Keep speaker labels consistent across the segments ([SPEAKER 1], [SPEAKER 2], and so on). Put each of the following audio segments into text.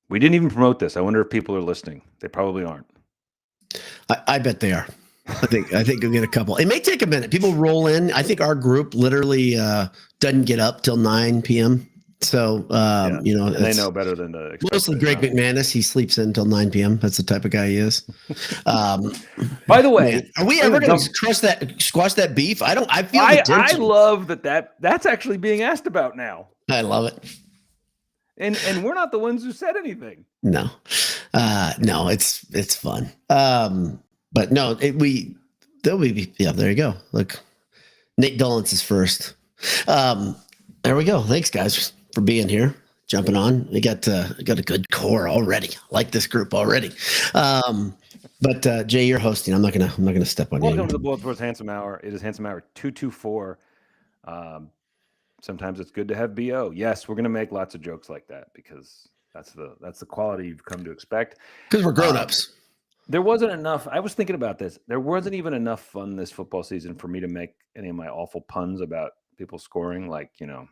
[SPEAKER 1] We didn't even promote this. I wonder if people are listening. They probably aren't.
[SPEAKER 2] I bet they are. I think you'll get a couple. It may take a minute. People roll in. I think our group literally doesn't get up till 9 p.m. So, you know,
[SPEAKER 1] they know better than to expect.
[SPEAKER 2] Mostly Greg McManus. He sleeps in until 9 p.m. That's the type of guy he is.
[SPEAKER 1] By the way,
[SPEAKER 2] man, are we ever going to squash that beef? I feel
[SPEAKER 1] I love that's actually being asked about now.
[SPEAKER 2] I love it.
[SPEAKER 1] And we're not the ones who said anything.
[SPEAKER 2] No, it's fun. But no, there you go. Look, Nate Dolan's is first. There we go. Thanks guys for being here, jumping on. We got a good core already. I like this group already. But Jay, you're hosting. I'm not gonna step on you.
[SPEAKER 1] Welcome to the Bold Sports Handsome Hour. It is Handsome Hour 224. Sometimes it's good to have BO. Yes, we're gonna make lots of jokes like that because that's the quality you've come to expect.
[SPEAKER 2] Because we're grown-ups.
[SPEAKER 1] There wasn't enough. I was thinking about this. There wasn't even enough fun this football season for me to make any of my awful puns about people scoring. Like, there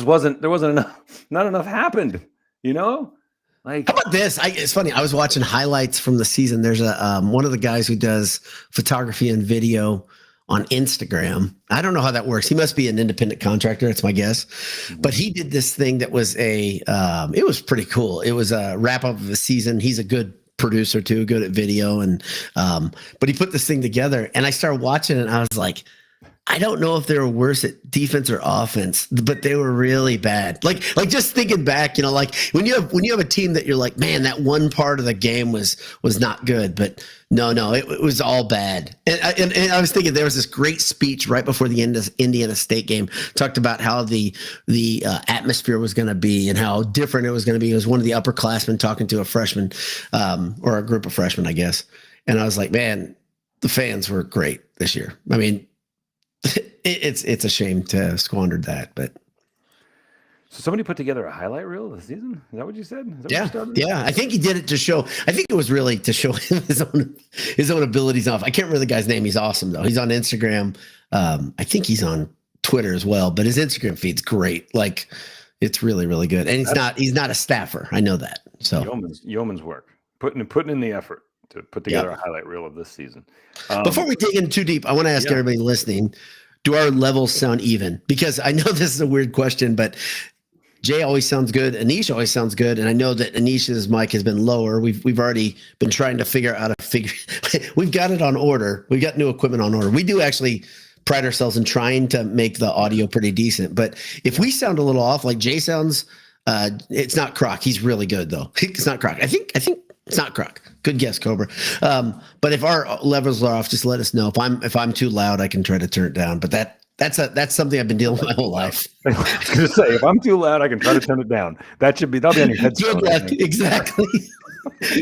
[SPEAKER 1] wasn't enough. Not enough happened. Like,
[SPEAKER 2] how about this? It's funny. I was watching highlights from the season. There's one of the guys who does photography and video on Instagram. I don't know how that works. He must be an independent contractor. That's my guess. Mm-hmm. But he did this thing that was it was pretty cool. It was a wrap up of the season. He's a good producer too, good at video. And, but he put this thing together and I started watching it and I was like, I don't know if they were worse at defense or offense, but they were really bad. Like just thinking back, like when you have a team that you're like, man, that one part of the game was not good, but no, it was all bad. And I was thinking there was this great speech right before the Indiana State game, talked about how the atmosphere was going to be and how different it was going to be. It was one of the upperclassmen talking to a freshman, or a group of freshmen, I guess. And I was like, man, the fans were great this year. I mean, it's a shame to squander that, but
[SPEAKER 1] so somebody put together a highlight reel of the season. Is that what you said?
[SPEAKER 2] Yeah. I think he did it to show. I think it was really to show him his own abilities off. I can't remember the guy's name. He's awesome though. He's on Instagram. I think he's on Twitter as well. But his Instagram feed's great. Like it's really really good. And he's not a staffer. I know that. So
[SPEAKER 1] yeoman's work, putting in the effort to put together a highlight reel of this season.
[SPEAKER 2] Before we dig in too deep, I want to ask everybody listening, do our levels sound even? Because I know this is a weird question, but Jay always sounds good. Anish always sounds good. And I know that Anish's mic has been lower. We've already been trying to figure out we've got it on order. We've got new equipment on order. We do actually pride ourselves in trying to make the audio pretty decent. But if we sound a little off, like Jay sounds, it's not Croc. He's really good though. It's not Croc. I think it's not Croc. Good guess, Cobra. But if our levels are off, just let us know. If I'm too loud, I can try to turn it down. But that's something I've been dealing with my whole life.
[SPEAKER 1] I was going to say, if I'm too loud, I can try to turn it down. That'll be on your headset.
[SPEAKER 2] Good luck. Exactly.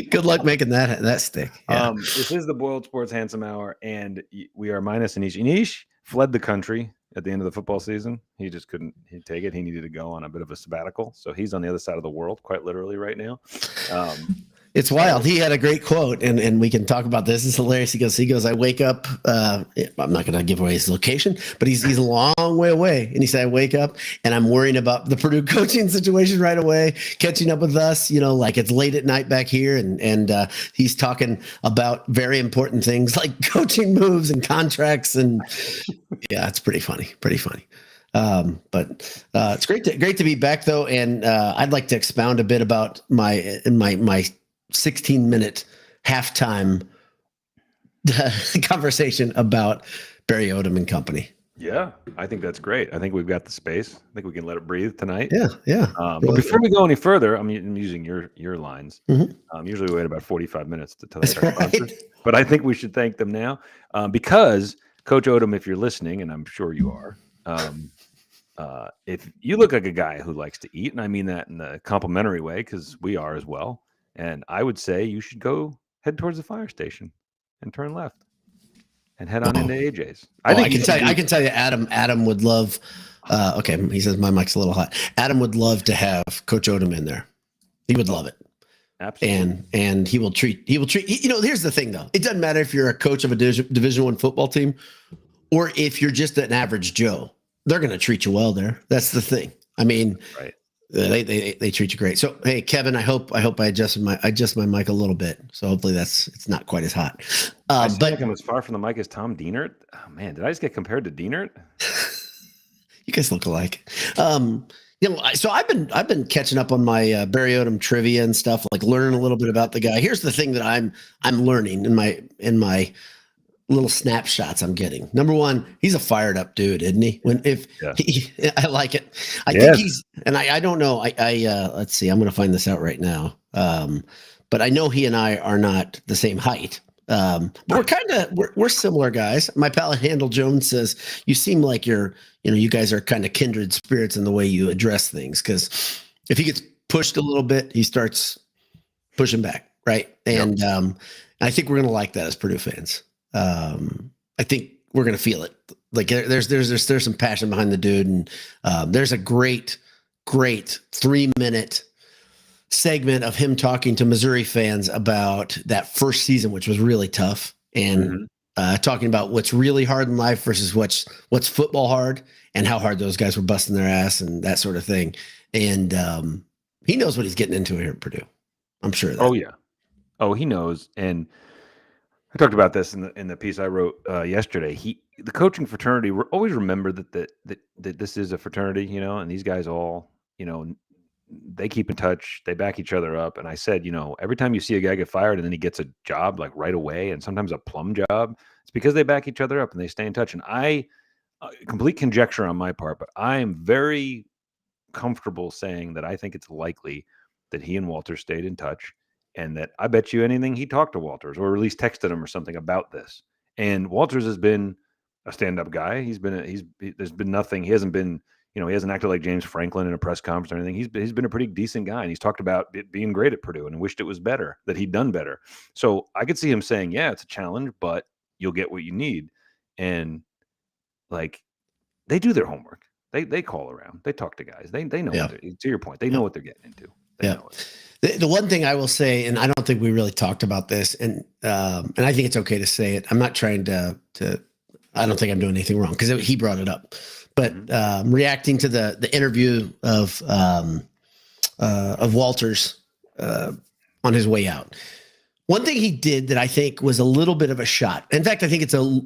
[SPEAKER 2] Good luck making that stick. Yeah.
[SPEAKER 1] This is the Boiled Sports Handsome Hour, and we are minus Anish. Anish fled the country at the end of the football season. He just couldn't take it. He needed to go on a bit of a sabbatical. So he's on the other side of the world, quite literally right now.
[SPEAKER 2] It's wild. He had a great quote, and we can talk about this. It's hilarious. He goes, I wake up. I'm not going to give away his location, but he's a long way away. And he said, I wake up and I'm worrying about the Purdue coaching situation right away, catching up with us, like it's late at night back here. And he's talking about very important things like coaching moves and contracts. And yeah, it's pretty funny. But it's great to be back though. And I'd like to expound a bit about my 16-minute halftime conversation about Barry Odom and company.
[SPEAKER 1] Yeah, I think that's great. I think we've got the space. I think we can let it breathe tonight.
[SPEAKER 2] Yeah.
[SPEAKER 1] But before we go any further, I'm using your lines. Mm-hmm. Usually we wait about 45 minutes to tell our sponsors, but I think we should thank them now because Coach Odom, if you're listening, and I'm sure you are, if you look like a guy who likes to eat, and I mean that in a complimentary way because we are as well. And I would say you should head towards the fire station and turn left and head on into AJ's.
[SPEAKER 2] I can tell you, Adam would love, okay. He says my mic's a little hot. Adam would love to have Coach Odom in there. He would love it.
[SPEAKER 1] Absolutely.
[SPEAKER 2] And he will treat, here's the thing though. It doesn't matter if you're a coach of a Division I football team or if you're just an average Joe, they're going to treat you well there. That's the thing. I mean,
[SPEAKER 1] right.
[SPEAKER 2] They treat you great. So hey, Kevin, I hope I adjust my mic a little bit. So hopefully it's not quite as hot.
[SPEAKER 1] I feel
[SPEAKER 2] But
[SPEAKER 1] like I'm as far from the mic as Tom Dienert. Oh man, did I just get compared to Dienert?
[SPEAKER 2] you guys look alike. So I've been catching up on my Barry Odom trivia and stuff, like learning a little bit about the guy. Here's the thing that I'm learning in my little snapshots I'm getting. Number one, he's a fired up dude, isn't he? I like it. I think he's, and I don't know. Let's see. I'm going to find this out right now. But I know he and I are not the same height. But we're similar guys. My pal Handel Jones says you seem like you guys are kind of kindred spirits in the way you address things. Because if he gets pushed a little bit, he starts pushing back, right? And I think we're going to like that as Purdue fans. I think we're going to feel it. Like there's some passion behind the dude. And there's a great 3-minute segment of him talking to Missouri fans about that first season, which was really tough. And talking about what's really hard in life versus what's football hard and how hard those guys were busting their ass and that sort of thing. And he knows what he's getting into here at Purdue. I'm sure of that.
[SPEAKER 1] Oh yeah. Oh, he knows. And I talked about this in the piece I wrote yesterday. The coaching fraternity, always remember that this is a fraternity, and these guys all, they keep in touch, they back each other up. And I said, every time you see a guy get fired and then he gets a job like right away, and sometimes a plum job, it's because they back each other up and they stay in touch. And complete conjecture on my part, but I am very comfortable saying that I think it's likely that he and Walter stayed in touch. And that I bet you anything he talked to Walters or at least texted him or something about this. And Walters has been a stand-up guy. There's been nothing. He hasn't been, he hasn't acted like James Franklin in a press conference or anything. He's been a pretty decent guy. And he's talked about it being great at Purdue and wished it was better, that he'd done better. So I could see him saying, yeah, it's a challenge, but you'll get what you need. And like, they do their homework. They call around. They talk to guys. They know, to your point, they know what they're getting into. They know it.
[SPEAKER 2] The one thing I will say, and I don't think we really talked about this, and I think it's okay to say it. I'm not trying to I don't think I'm doing anything wrong because he brought it up. But reacting to the interview of Walters on his way out, one thing he did that I think was a little bit of a shot. In fact, I think it's a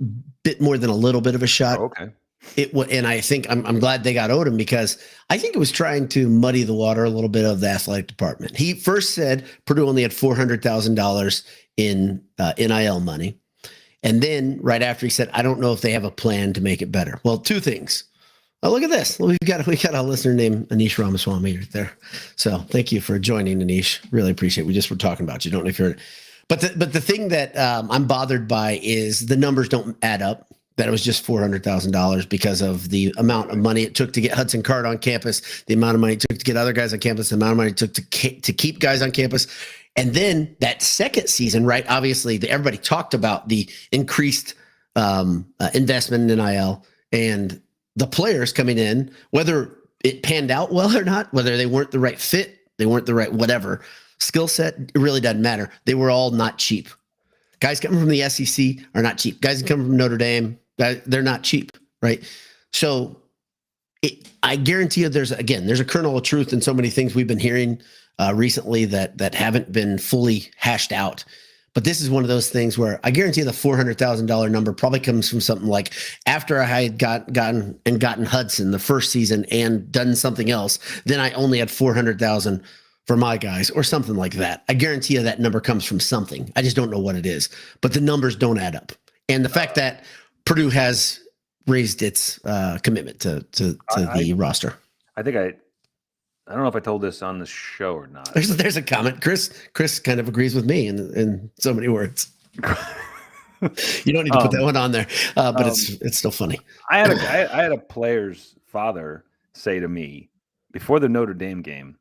[SPEAKER 2] bit more than a little bit of a shot.
[SPEAKER 1] Oh, okay.
[SPEAKER 2] And I think I'm glad they got Odom because I think it was trying to muddy the water a little bit of the athletic department. He first said Purdue only had $400,000 in NIL money. And then right after he said, I don't know if they have a plan to make it better. Well, two things. Oh, look at this. We got a listener named Anish Ramaswamy right there. So thank you for joining, Anish. Really appreciate it. We just were talking about you. Don't know if you heard it. But the thing that I'm bothered by is the numbers don't add up. That it was just $400,000 because of the amount of money it took to get Hudson Card on campus, the amount of money it took to get other guys on campus, the amount of money it took to keep guys on campus. And then that second season, right? Obviously, everybody talked about the increased investment in NIL and the players coming in, whether it panned out well or not, whether they weren't the right fit, they weren't the right whatever skill set, it really doesn't matter. They were all not cheap. Guys coming from the SEC are not cheap. Guys coming from Notre Dame, they're not cheap, right? So I guarantee you there's a kernel of truth in so many things we've been hearing recently that haven't been fully hashed out. But this is one of those things where I guarantee the $400,000 number probably comes from something like after I had gotten Hudson the first season and done something else, then I only had $400,000 for my guys or something like that. I guarantee you that number comes from something. I just don't know what it is, but the numbers don't add up. And the fact that Purdue has raised its commitment to the roster.
[SPEAKER 1] I think I don't know if I told this on the show or not.
[SPEAKER 2] There's a comment. Chris kind of agrees with me in so many words. You don't need to put that one on there, but it's still funny.
[SPEAKER 1] I had a player's father say to me before the Notre Dame game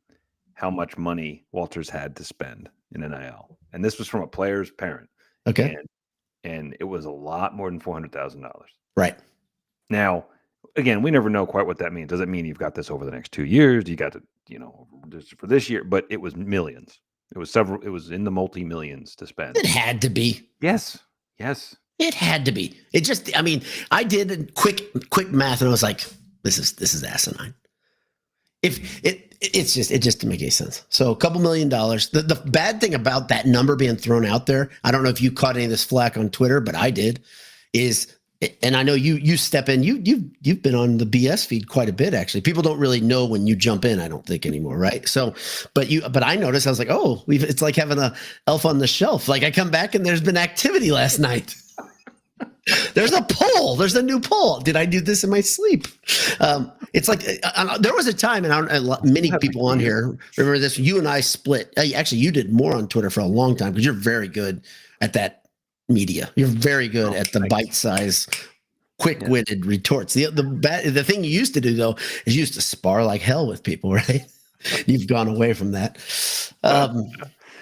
[SPEAKER 1] how much money Walters had to spend in NIL, and this was from a player's parent.
[SPEAKER 2] Okay,
[SPEAKER 1] and it was a lot more than $400,000.
[SPEAKER 2] Right. Now,
[SPEAKER 1] again, we never know quite what that means. Does it mean you've got this over the next 2 years? Do you got to, for this year? But it was millions. It was in the multi-millions to spend.
[SPEAKER 2] It had to be.
[SPEAKER 1] Yes.
[SPEAKER 2] It had to be. It just, I did quick math and I was like, this is asinine. If it just didn't make any sense. So a couple $1 million. The bad thing about that number being thrown out there, I don't know if you caught any of this flack on Twitter, but I did, is, and I know you step in, you've been on the BS feed quite a bit, actually. People don't really know when you jump in, I don't think, anymore, right? So, but I noticed, I was like, oh, it's like having a elf on the shelf. Like I come back and there's been activity last night. There's a poll. There's a new poll. Did I do this in my sleep? It's like there was a time, and many people on here remember this. You and I split. Actually, you did more on Twitter for a long time because you're very good at that media. You're very good at the bite-size, quick-witted retorts. The thing you used to do though is you used to spar like hell with people, right? You've gone away from that.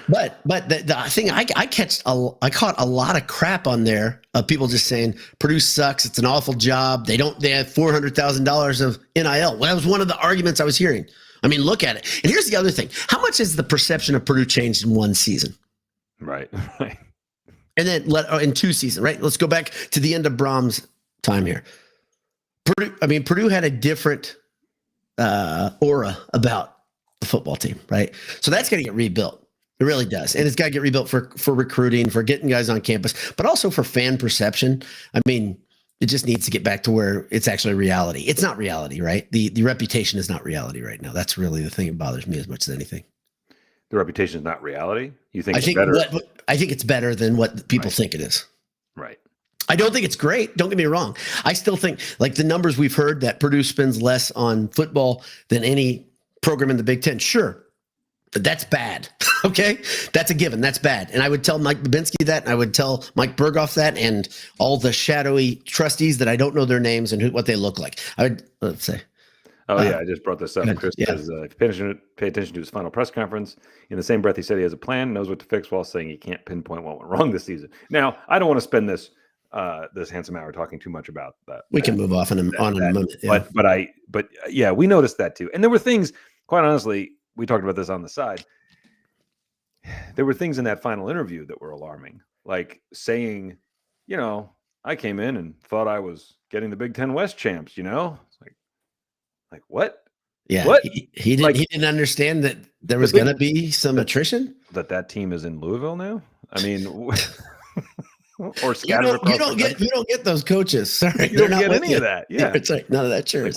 [SPEAKER 2] But the thing I caught a lot of crap on there of people just saying Purdue sucks. It's an awful job. They have $400,000 of NIL. Well, that was one of the arguments I was hearing. I mean, look at it. And here's the other thing: how much has the perception of Purdue changed in one season?
[SPEAKER 1] Right.
[SPEAKER 2] And then in 2 seasons, right? Let's go back to the end of Brahms' time here. Purdue had a different aura about the football team, right? So that's going to get rebuilt. It really does. And it's got to get rebuilt for recruiting, for getting guys on campus, but also for fan perception. I mean, it just needs to get back to where it's actually reality. It's not reality, right? The reputation is not reality right now. That's really the thing that bothers me as much as anything. The
[SPEAKER 1] reputation is not reality? You think it's better?
[SPEAKER 2] I think it's better than what people think it is.
[SPEAKER 1] Right.
[SPEAKER 2] I don't think it's great. Don't get me wrong. I still think, like the numbers we've heard, that Purdue spends less on football than any program in the Big Ten. Sure. But that's bad. Okay. That's a given. That's bad. And I would tell Mike Babinski that, and I would tell Mike Berghoff that, and all the shadowy trustees that I don't know their names and what they look like. I would, let's say.
[SPEAKER 1] Oh, yeah. I just brought this up. Chris says, if you pay attention to his final press conference, in the same breath, he said he has a plan, knows what to fix, while saying he can't pinpoint what went wrong this season. Now, I don't want to spend this handsome hour talking too much about that.
[SPEAKER 2] We can move off in a moment.
[SPEAKER 1] Yeah. But yeah, we noticed that too. And there were things, quite honestly, we talked about this on the side. There were things in that final interview that were alarming, like saying, I came in and thought I was getting the Big Ten West champs, It's like what?
[SPEAKER 2] Yeah.
[SPEAKER 1] What?
[SPEAKER 2] He didn't understand that there was going to be some attrition.
[SPEAKER 1] That team is in Louisville now. I mean, or
[SPEAKER 2] you don't get those coaches. Sorry,
[SPEAKER 1] you don't get any of that. Yeah,
[SPEAKER 2] it's like none of that. Sure.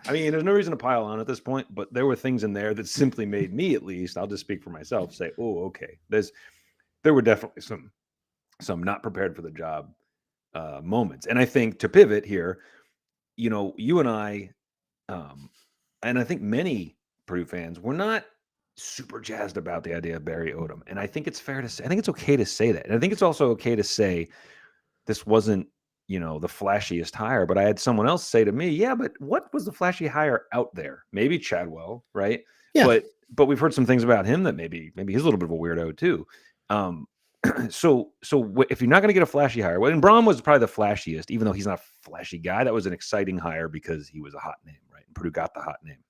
[SPEAKER 1] I mean, there's no reason to pile on at this point, but there were things in there that simply made me, at least, I'll just speak for myself, say, "Oh, okay." There were definitely some not prepared for the job moments, and I think to pivot here, you and I, and I think many Purdue fans were not super jazzed about the idea of Barry Odom. And I think it's fair to say, I think it's okay to say that. And I think it's also okay to say this wasn't, the flashiest hire, but I had someone else say to me, yeah, but what was the flashy hire out there? Maybe Chadwell, right?
[SPEAKER 2] Yeah.
[SPEAKER 1] But we've heard some things about him that maybe he's a little bit of a weirdo too. So if you're not going to get a flashy hire, and Braum was probably the flashiest, even though he's not a flashy guy, that was an exciting hire because he was a hot name, right? And Purdue got the hot name.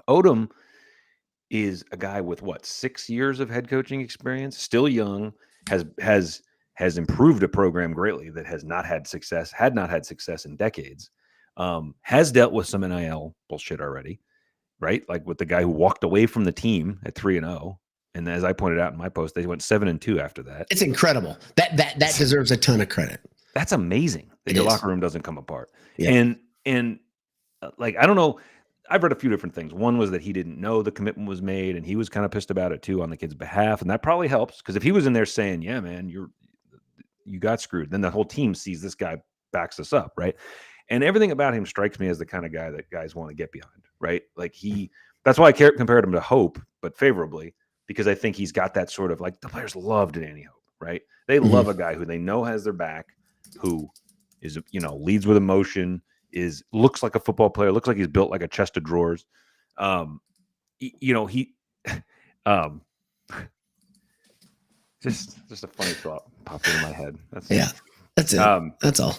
[SPEAKER 1] Odom is a guy with 6 years of head coaching experience, still young, has improved a program greatly that had not had success in decades, has dealt with some NIL bullshit already, right? Like with the guy who walked away from the team at 3-0. And as I pointed out in my post, they went 7-2 after that.
[SPEAKER 2] It's incredible. That deserves a ton of credit.
[SPEAKER 1] That's amazing that your locker room doesn't come apart.
[SPEAKER 2] Yeah.
[SPEAKER 1] And I don't know. I've read a few different things. One was that he didn't know the commitment was made, and he was kind of pissed about it too on the kid's behalf. And that probably helps, because if he was in there saying, "Yeah, man, you got screwed," then the whole team sees this guy backs us up, right? And everything about him strikes me as the kind of guy that guys want to get behind, right? Like that's why I compared him to Hope, but favorably, because I think he's got that sort of, like, the players loved Danny Hope, right? They love a guy who they know has their back, who is, leads with emotion, looks like a football player, looks like he's built like a chest of drawers. Just a funny thought popped into my head. That's
[SPEAKER 2] it. That's all.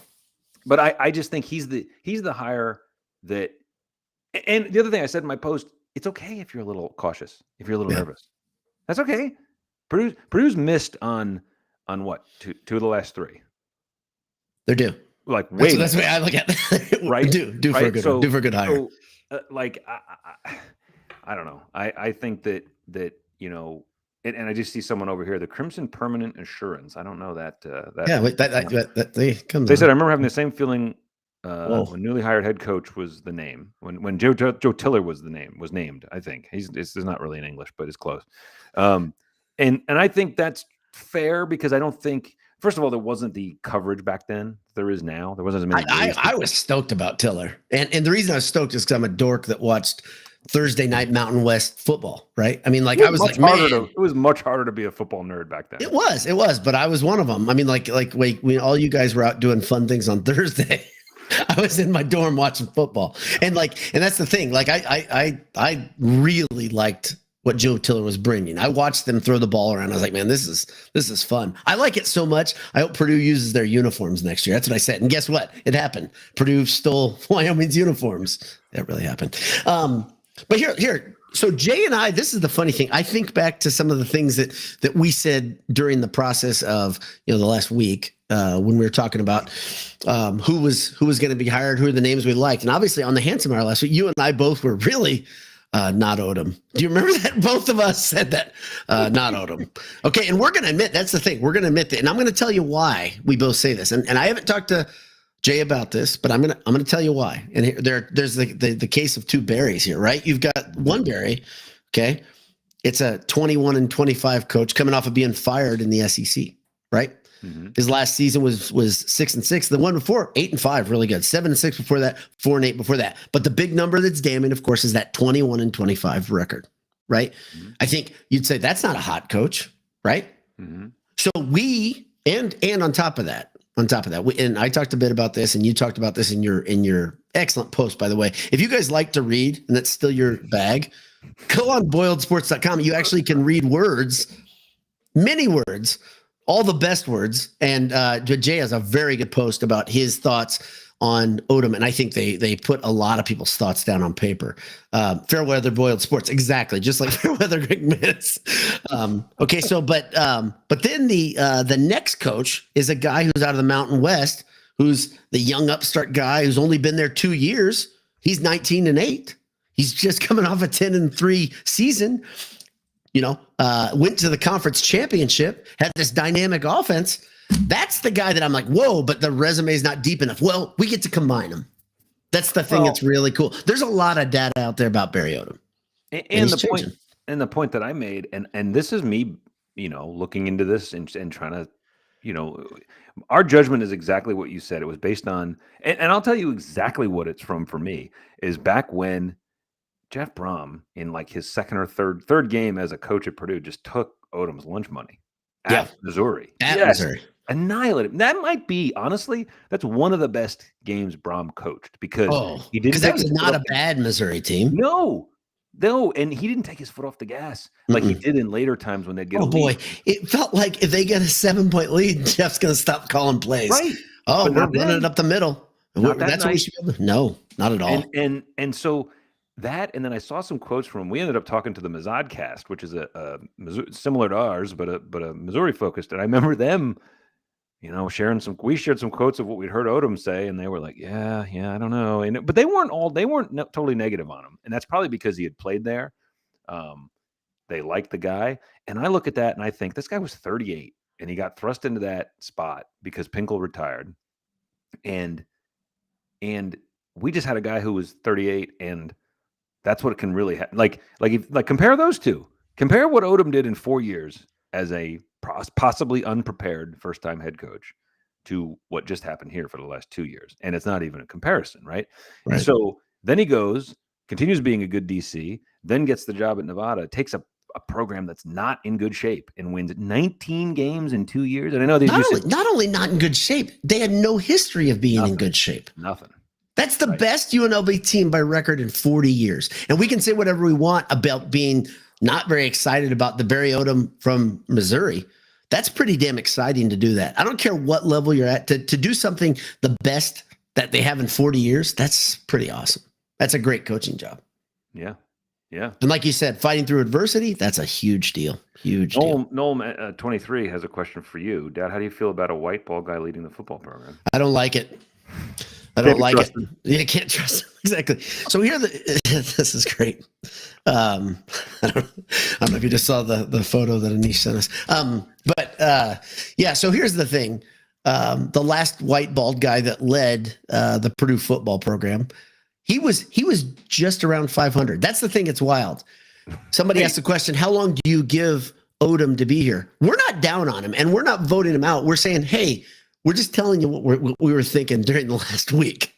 [SPEAKER 1] But I just think he's the hire that, and the other thing I said in my post, it's okay if you're a little cautious, if you're a little nervous. That's okay. Purdue's missed on what? Two of the last three.
[SPEAKER 2] They're due.
[SPEAKER 1] Like, wait,
[SPEAKER 2] that's the way I look at it.
[SPEAKER 1] Right?
[SPEAKER 2] Do for a good hire.
[SPEAKER 1] So, I don't know. I think that and I just see someone over here, the Crimson Permanent Assurance. I don't know that.
[SPEAKER 2] Yeah, wait, they come.
[SPEAKER 1] They said I remember having the same feeling
[SPEAKER 2] Whoa.
[SPEAKER 1] when newly hired head coach was the name. When Joe Tiller was named. I think this is not really in English, but it's close. And I think that's fair because I don't think. First of all, there wasn't the coverage back then. There is now. There wasn't as many.
[SPEAKER 2] I was stoked about Tiller, and the reason I was stoked is because I'm a dork that watched Thursday night Mountain West football. Right? I mean, like I was like, man,
[SPEAKER 1] it was much harder to be a football nerd back then.
[SPEAKER 2] It was, but I was one of them. I mean, like when all you guys were out doing fun things on Thursday, I was in my dorm watching football, and that's the thing. Like I really liked what Joe Tiller was bringing. I watched them throw the ball around. I was like, man, this is fun. I like it so much. I hope Purdue uses their uniforms next year. That's what I said. And guess what? It happened. Purdue stole Wyoming's uniforms. That really happened. But here. So Jay and I, this is the funny thing. I think back to some of the things that we said during the process of the last week when we were talking about who was going to be hired, who are the names we liked, and obviously on the Handsome Hour last week, you and I both were really. Not Odom. Do you remember that? Both of us said that. Not Odom. Okay, and we're going to admit, that's the thing. We're going to admit that. And I'm going to tell you why we both say this. And I haven't talked to Jay about this, but I'm going to tell you why. And there's the case of two Barrys here, right? You've got one Barry, okay? It's a 21-25 coach coming off of being fired in the SEC, right? Mm-hmm. His last season was 6-6. The one before 8-5, really good. 7-6 before that, 4-8 before that. But the big number that's damning, of course, is that 21-25 record, right? Mm-hmm. I think you'd say that's not a hot coach, right? Mm-hmm. So we and on top of that, and I talked a bit about this, and you talked about this in your excellent post, by the way. If you guys like to read, and that's still your bag, go on boiledsports.com. You actually can read words, many words. All the best words, and Jay has a very good post about his thoughts on Odom, and I think they put a lot of people's thoughts down on paper. Fairweather Boiled Sports, exactly, just like Fairweather Greg Minutes. Okay, so but then the next coach is a guy who's out of the Mountain West, who's the young upstart guy who's only been there 2 years. He's 19-8. He's just coming off a 10-3 season. Went to the conference championship, had this dynamic offense. That's the guy that I'm like, whoa, but the resume is not deep enough. Well, we get to combine them. That's the thing that's really cool. There's a lot of data out there about Barry Odom.
[SPEAKER 1] And the point that I made, and this is me, looking into this and trying to, our judgment is exactly what you said. It was based on, and I'll tell you exactly what it's from for me, is back when Jeff Brom, in like his second or third game as a coach at Purdue, just took Odom's lunch money at Missouri. Missouri. Annihilated him. That might be, honestly, that's one of the best games Brom coached because he didn't.
[SPEAKER 2] Because that was not a bad Missouri team.
[SPEAKER 1] No, and he didn't take his foot off the gas like he did in later times when they'd get a lead.
[SPEAKER 2] Boy, it felt like if they get a 7-point lead, Jeff's going to stop calling plays.
[SPEAKER 1] Right.
[SPEAKER 2] Oh, we're running it up the middle. That's what we should be able to. No, not at all.
[SPEAKER 1] And so. That, and then I saw some quotes from him. We ended up talking to the Mazodcast, which is a similar to ours, but a Missouri focused. And I remember them, sharing we shared some quotes of what we'd heard Odom say, and they were like, yeah, I don't know. But they weren't totally negative on him. And that's probably because he had played there. They liked the guy. And I look at that and I think this guy was 38 and he got thrust into that spot because Pinkel retired. And we just had a guy who was 38 and that's what it can really happen. Like compare those two. Compare what Odom did in 4 years as a possibly unprepared first-time head coach to what just happened here for the last 2 years. And it's not even a comparison, right? And so then he continues being a good DC, then gets the job at Nevada, takes a program that's not in good shape and wins 19 games in 2 years. And I know
[SPEAKER 2] not only not in good shape, they had no history of being in good shape.
[SPEAKER 1] Nothing.
[SPEAKER 2] That's the best UNLV team by record in 40 years. And we can say whatever we want about being not very excited about the Barry Odom from Missouri. That's pretty damn exciting to do that. I don't care what level you're at. To do something the best that they have in 40 years, that's pretty awesome. That's a great coaching job.
[SPEAKER 1] Yeah. Yeah.
[SPEAKER 2] And like you said, fighting through adversity, that's a huge deal. Huge deal.
[SPEAKER 1] Noel 23 has a question for you. Dad, how do you feel about a white ball guy leading the football program?
[SPEAKER 2] I don't like it. I don't like it. You can't trust him. Exactly. So here, this is great. I don't know if you just saw the photo that Anish sent us. Yeah. So here's the thing. The last white bald guy that led the Purdue football program, he was just around 500. That's the thing. It's wild. Somebody asked the question, how long do you give Odom to be here? We're not down on him, and we're not voting him out. We're saying, hey, we're just telling you what we were thinking during the last week.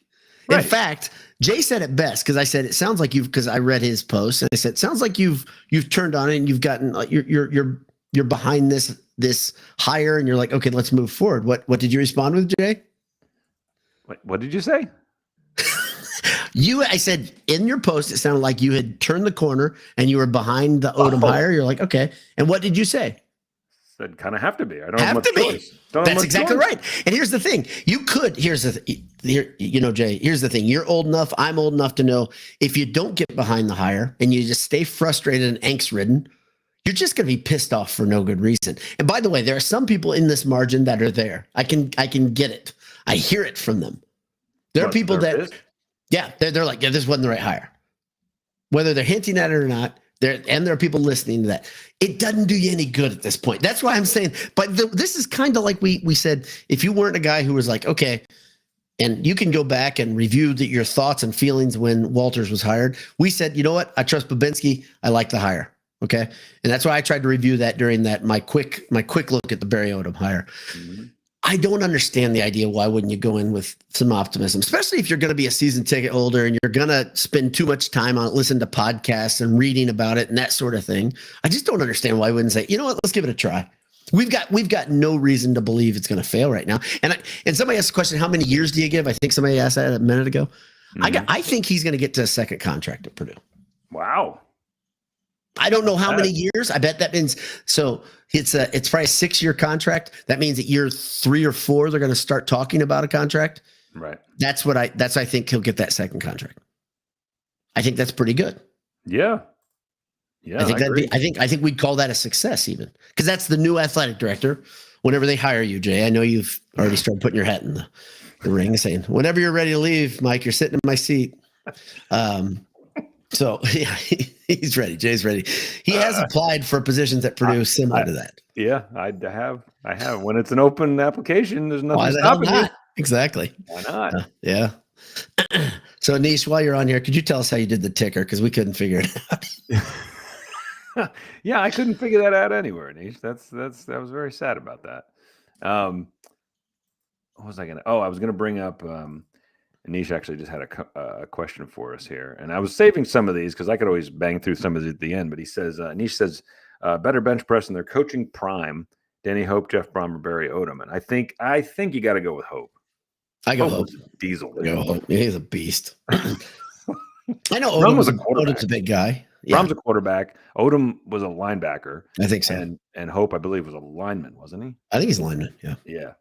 [SPEAKER 2] Right. In fact, Jay said it best, because I said it sounds like because I read his post, and I said it sounds like you've turned on it and you've gotten you're behind this hire, and you're like, okay, let's move forward. What did you respond with, Jay?
[SPEAKER 1] What did you say?
[SPEAKER 2] I said in your post, it sounded like you had turned the corner and you were behind the Odom hire. You're like, okay. And what did you say?
[SPEAKER 1] Said kind of have to be. I don't have much choice.
[SPEAKER 2] That's exactly right. And here's the thing. Jay, here's the thing. You're old enough. I'm old enough to know if you don't get behind the hire and you just stay frustrated and angst ridden, you're just going to be pissed off for no good reason. And by the way, there are some people in this margin that are there. I can get it. I hear it from them. There are people that, they're like, this wasn't the right hire. Whether they're hinting at it or not, there are people listening to that. It doesn't do you any good at this point. That's why I'm saying, but this is kind of like we said, if you weren't a guy who was like, okay, and you can go back and review your thoughts and feelings when Walters was hired. We said, you know what? I trust Babinski. I like the hire. Okay. And that's why I tried to review that during my quick look at the Barry Odom hire. Mm-hmm. I don't understand the idea. Why wouldn't you go in with some optimism, especially if you're going to be a season ticket holder and you're going to spend too much time on it, listen to podcasts and reading about it and that sort of thing. I just don't understand why I wouldn't say, you know what, let's give it a try. We've got no reason to believe it's going to fail right now. And somebody asked the question, how many years do you give? I think somebody asked that a minute ago. Mm-hmm. I think he's going to get to a second contract at Purdue.
[SPEAKER 1] Wow.
[SPEAKER 2] I don't know how many years. I bet that means it's probably a 6-year contract. That means at year 3 or 4 they're going to start talking about a contract. Right. That's I think he'll get that second contract. I think that's pretty good.
[SPEAKER 1] Yeah. Yeah.
[SPEAKER 2] I think we'd call that a success even, because that's the new athletic director. Whenever they hire you, Jay, I know you've already started putting your hat in the ring, saying, "Whenever you're ready to leave, Mike, you're sitting in my seat." So yeah, he's ready. Jay's ready. He has applied for positions at Purdue similar to that.
[SPEAKER 1] Yeah, I have. When it's an open application, there's nothing stopping you.
[SPEAKER 2] Exactly.
[SPEAKER 1] Why not?
[SPEAKER 2] Yeah. So Anish, while you're on here, could you tell us how you did the ticker? Because we couldn't figure it out.
[SPEAKER 1] Yeah, I couldn't figure that out anywhere, Anish. I was very sad about that. What was I gonna? Oh, I was gonna bring up. Anish actually just had a question for us here, and I was saving some of these because I could always bang through some of these at the end. But he says, Anish says, better bench press in their coaching prime, Danny Hope, Jeff Brom, or Barry Odom. And I think you got to go with Hope.
[SPEAKER 2] I go Hope.
[SPEAKER 1] Diesel.
[SPEAKER 2] Hope. He's a beast. I know Odom was a quarterback. Odom's a big guy.
[SPEAKER 1] Yeah. Brom's a quarterback. Odom was a linebacker.
[SPEAKER 2] I think so.
[SPEAKER 1] And Hope, I believe, was a lineman, wasn't he?
[SPEAKER 2] I think he's a lineman. Yeah.
[SPEAKER 1] Yeah.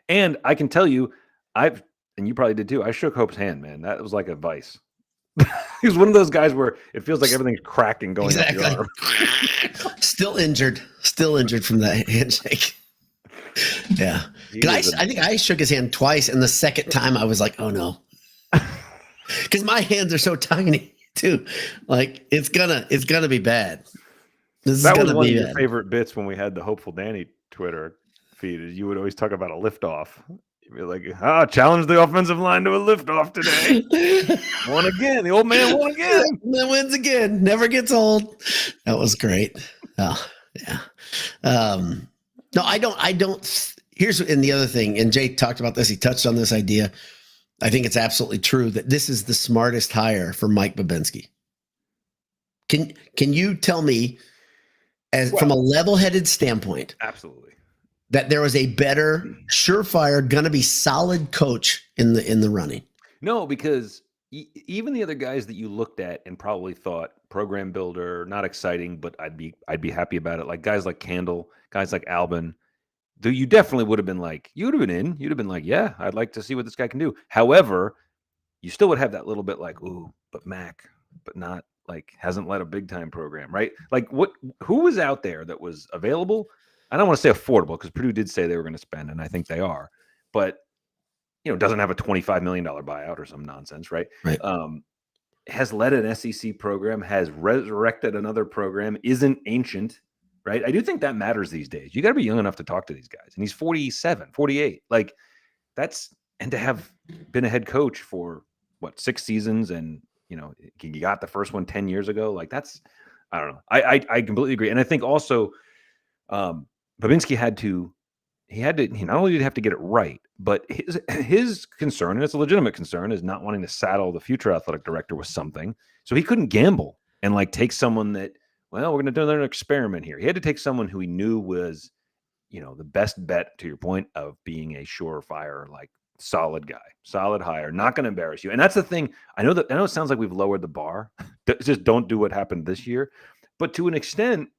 [SPEAKER 1] And I can tell you, and you probably did too, I shook Hope's hand, man. That was like a vice. He was one of those guys where it feels like everything's cracking going up your arm.
[SPEAKER 2] Still injured from that handshake. Yeah. I think I shook his hand twice, and the second time I was like, oh no. Because my hands are so tiny too. Like it's gonna be bad.
[SPEAKER 1] That was one of your favorite bits when we had the Hopeful Danny Twitter feed. You would always talk about a liftoff. You'd be like, challenge the offensive line to a liftoff today. Won again. The old man won again.
[SPEAKER 2] Wins again. Never gets old. That was great. Oh, yeah. No, I don't. Here's the other thing, and Jay talked about this. He touched on this idea. I think it's absolutely true that this is the smartest hire for Mike Babinski. Can you tell me, from a level-headed standpoint,
[SPEAKER 1] absolutely,
[SPEAKER 2] that there was a better, surefire, gonna be solid coach in the running?
[SPEAKER 1] No, because even the other guys that you looked at and probably thought program builder, not exciting, but I'd be happy about it. Like guys like Candle, guys like Albin, you definitely would have been like, you would have been in. You'd have been like, yeah, I'd like to see what this guy can do. However, you still would have that little bit like, ooh, but Mac, but not like hasn't led a big time program, right? Like who was out there that was available? I don't want to say affordable because Purdue did say they were going to spend, and I think they are. But, doesn't have a $25 million buyout or some nonsense, right?
[SPEAKER 2] Right.
[SPEAKER 1] Has led an SEC program, has resurrected another program, isn't ancient, right? I do think that matters these days. You got to be young enough to talk to these guys. And he's 47, 48. Like and to have been a head coach for 6 seasons and, you got the first one 10 years ago. Like I don't know. I completely agree. And I think also Babinski he not only did he have to get it right, but his concern, and it's a legitimate concern, is not wanting to saddle the future athletic director with something. So he couldn't gamble and take someone that, we're going to do another experiment here. He had to take someone who he knew was, the best bet, to your point, of being a surefire, solid guy, solid hire, not going to embarrass you. And that's the thing. I know it sounds like we've lowered the bar. Just don't do what happened this year. But to an extent,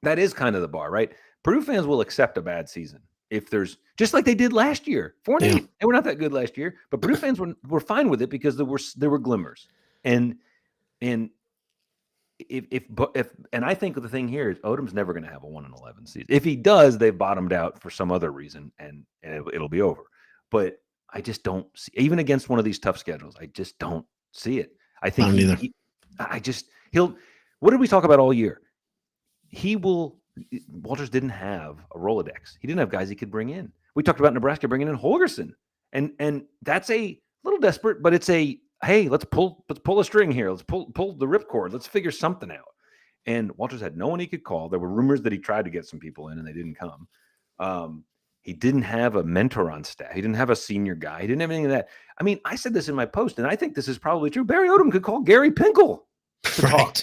[SPEAKER 1] that is kind of the bar, right? Purdue fans will accept a bad season if there's, just like they did last year, 4-8. They were not that good last year, but Purdue fans were fine with it because there were glimmers. And if I think the thing here is Odom's never going to have a 1-11 season. If he does, they've bottomed out for some other reason, and it'll be over. But I just don't see, even against one of these tough schedules, I just don't see it. I think what did we talk about all year? Walters didn't have a Rolodex. He didn't have guys he could bring in. We talked about Nebraska bringing in Holgerson, and that's a little desperate, but it's hey, let's pull a string here. Let's pull the ripcord. Let's figure something out. And Walters had no one he could call. There were rumors that he tried to get some people in, and they didn't come. He didn't have a mentor on staff. He didn't have a senior guy. He didn't have any of that. I mean, I said this in my post, and I think this is probably true. Barry Odom could call Gary Pinkel to talk.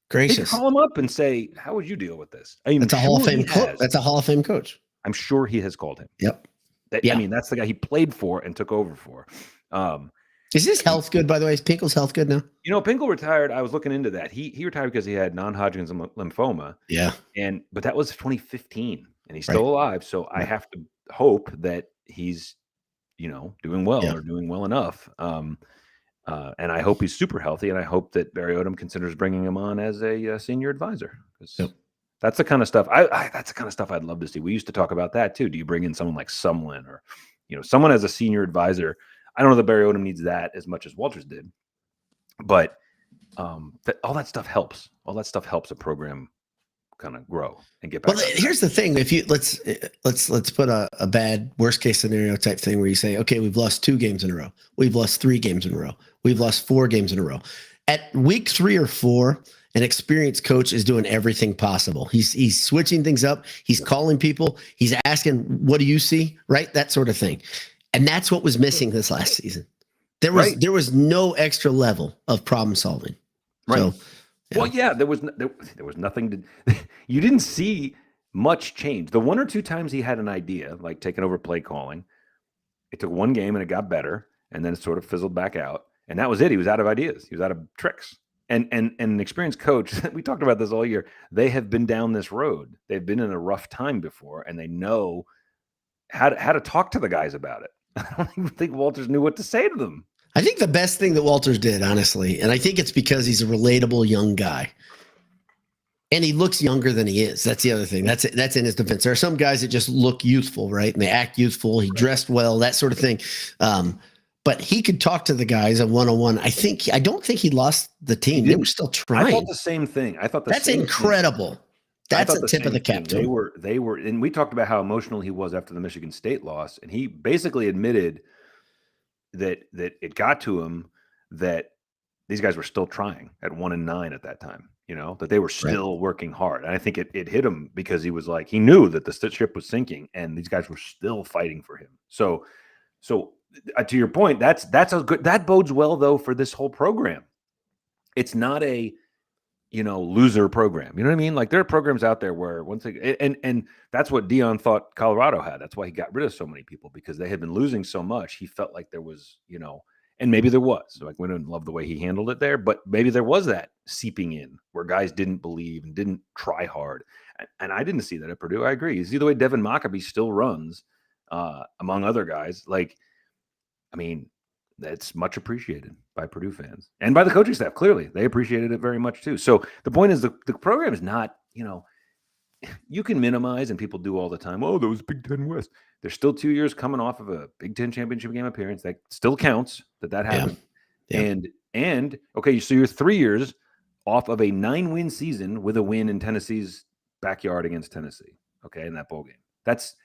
[SPEAKER 2] Gracious.
[SPEAKER 1] He could call him up and say, "How would you deal with this?"
[SPEAKER 2] That's a Hall of Fame coach. That's a Hall of Fame coach.
[SPEAKER 1] I'm sure he has called him.
[SPEAKER 2] Yep.
[SPEAKER 1] I mean, that's the guy he played for and took over for.
[SPEAKER 2] Is his health good, by the way? Is Pinkel's health good now?
[SPEAKER 1] Pinkel retired. I was looking into that. He retired because he had non-Hodgkin's lymphoma.
[SPEAKER 2] Yeah.
[SPEAKER 1] But that was 2015, and he's still alive. So I have to hope that he's, doing well or doing well enough. And I hope he's super healthy, and I hope that Barry Odom considers bringing him on as a senior advisor. That's the kind of stuff that's the kind of stuff I'd love to see. We used to talk about that too. Do you bring in someone like Sumlin or, someone as a senior advisor? I don't know that Barry Odom needs that as much as Walters did, but all that stuff helps. All that stuff helps a program kind of grow and get back.
[SPEAKER 2] Well, here's the thing: if you let's put a bad worst case scenario type thing where you say, okay, we've lost 2 games in a row, we've lost 3 games in a row, we've lost 4 games in a row. At week 3 or 4, an experienced coach is doing everything possible. He's switching things up. He's calling people. He's asking, "What do you see?" Right, that sort of thing. And that's what was missing this last season. There was no extra level of problem solving.
[SPEAKER 1] Right.
[SPEAKER 2] So,
[SPEAKER 1] well, there was nothing to. You didn't see much change. The 1 or 2 times he had an idea, like taking over play calling, it took 1 game and it got better, and then it sort of fizzled back out. And that was it. He was out of ideas. He was out of tricks. And an experienced coach, we talked about this all year. They have been down this road. They've been in a rough time before, and they know how to talk to the guys about it. I don't even think Walters knew what to say to them.
[SPEAKER 2] I think the best thing that Walters did, honestly, and I think it's because he's a relatable young guy, and he looks younger than he is. That's the other thing. That's in his defense. There are some guys that just look youthful, right? And they act youthful. He dressed well, that sort of thing. But he could talk to the guys on one-on-one. I don't think he lost the team. They were still trying.
[SPEAKER 1] I thought the same thing.
[SPEAKER 2] That's incredible. That's a tip of the cap.
[SPEAKER 1] They were, and we talked about how emotional he was after the Michigan State loss, and he basically admitted that it got to him that these guys were still trying at 1-9 at that time. That they were still working hard, and I think it hit him because he was like, he knew that the ship was sinking, and these guys were still fighting for him. So to your point, that's a good, that bodes well though for this whole program. It's not a loser program. You know what I mean? Like there are programs out there where and that's what Dion thought Colorado had. That's why he got rid of so many people, because they had been losing so much. He felt like there was, and maybe there was, like we didn't love the way he handled it there, but maybe there was that seeping in where guys didn't believe and didn't try hard. And I didn't see that at Purdue. I agree. You see the way Devin Mockabee still runs among other guys. Like, I mean, that's much appreciated by Purdue fans and by the coaching staff. Clearly, they appreciated it very much too. So the point is, the program is not, you can minimize, and people do all the time. Oh, those Big Ten West. There's still 2 years coming off of a Big Ten championship game appearance. That still counts. That happened.
[SPEAKER 2] Yeah.
[SPEAKER 1] And okay, so you're 3 years off of a 9-win season with a win in Tennessee's backyard against Tennessee. Okay, in that bowl game. That's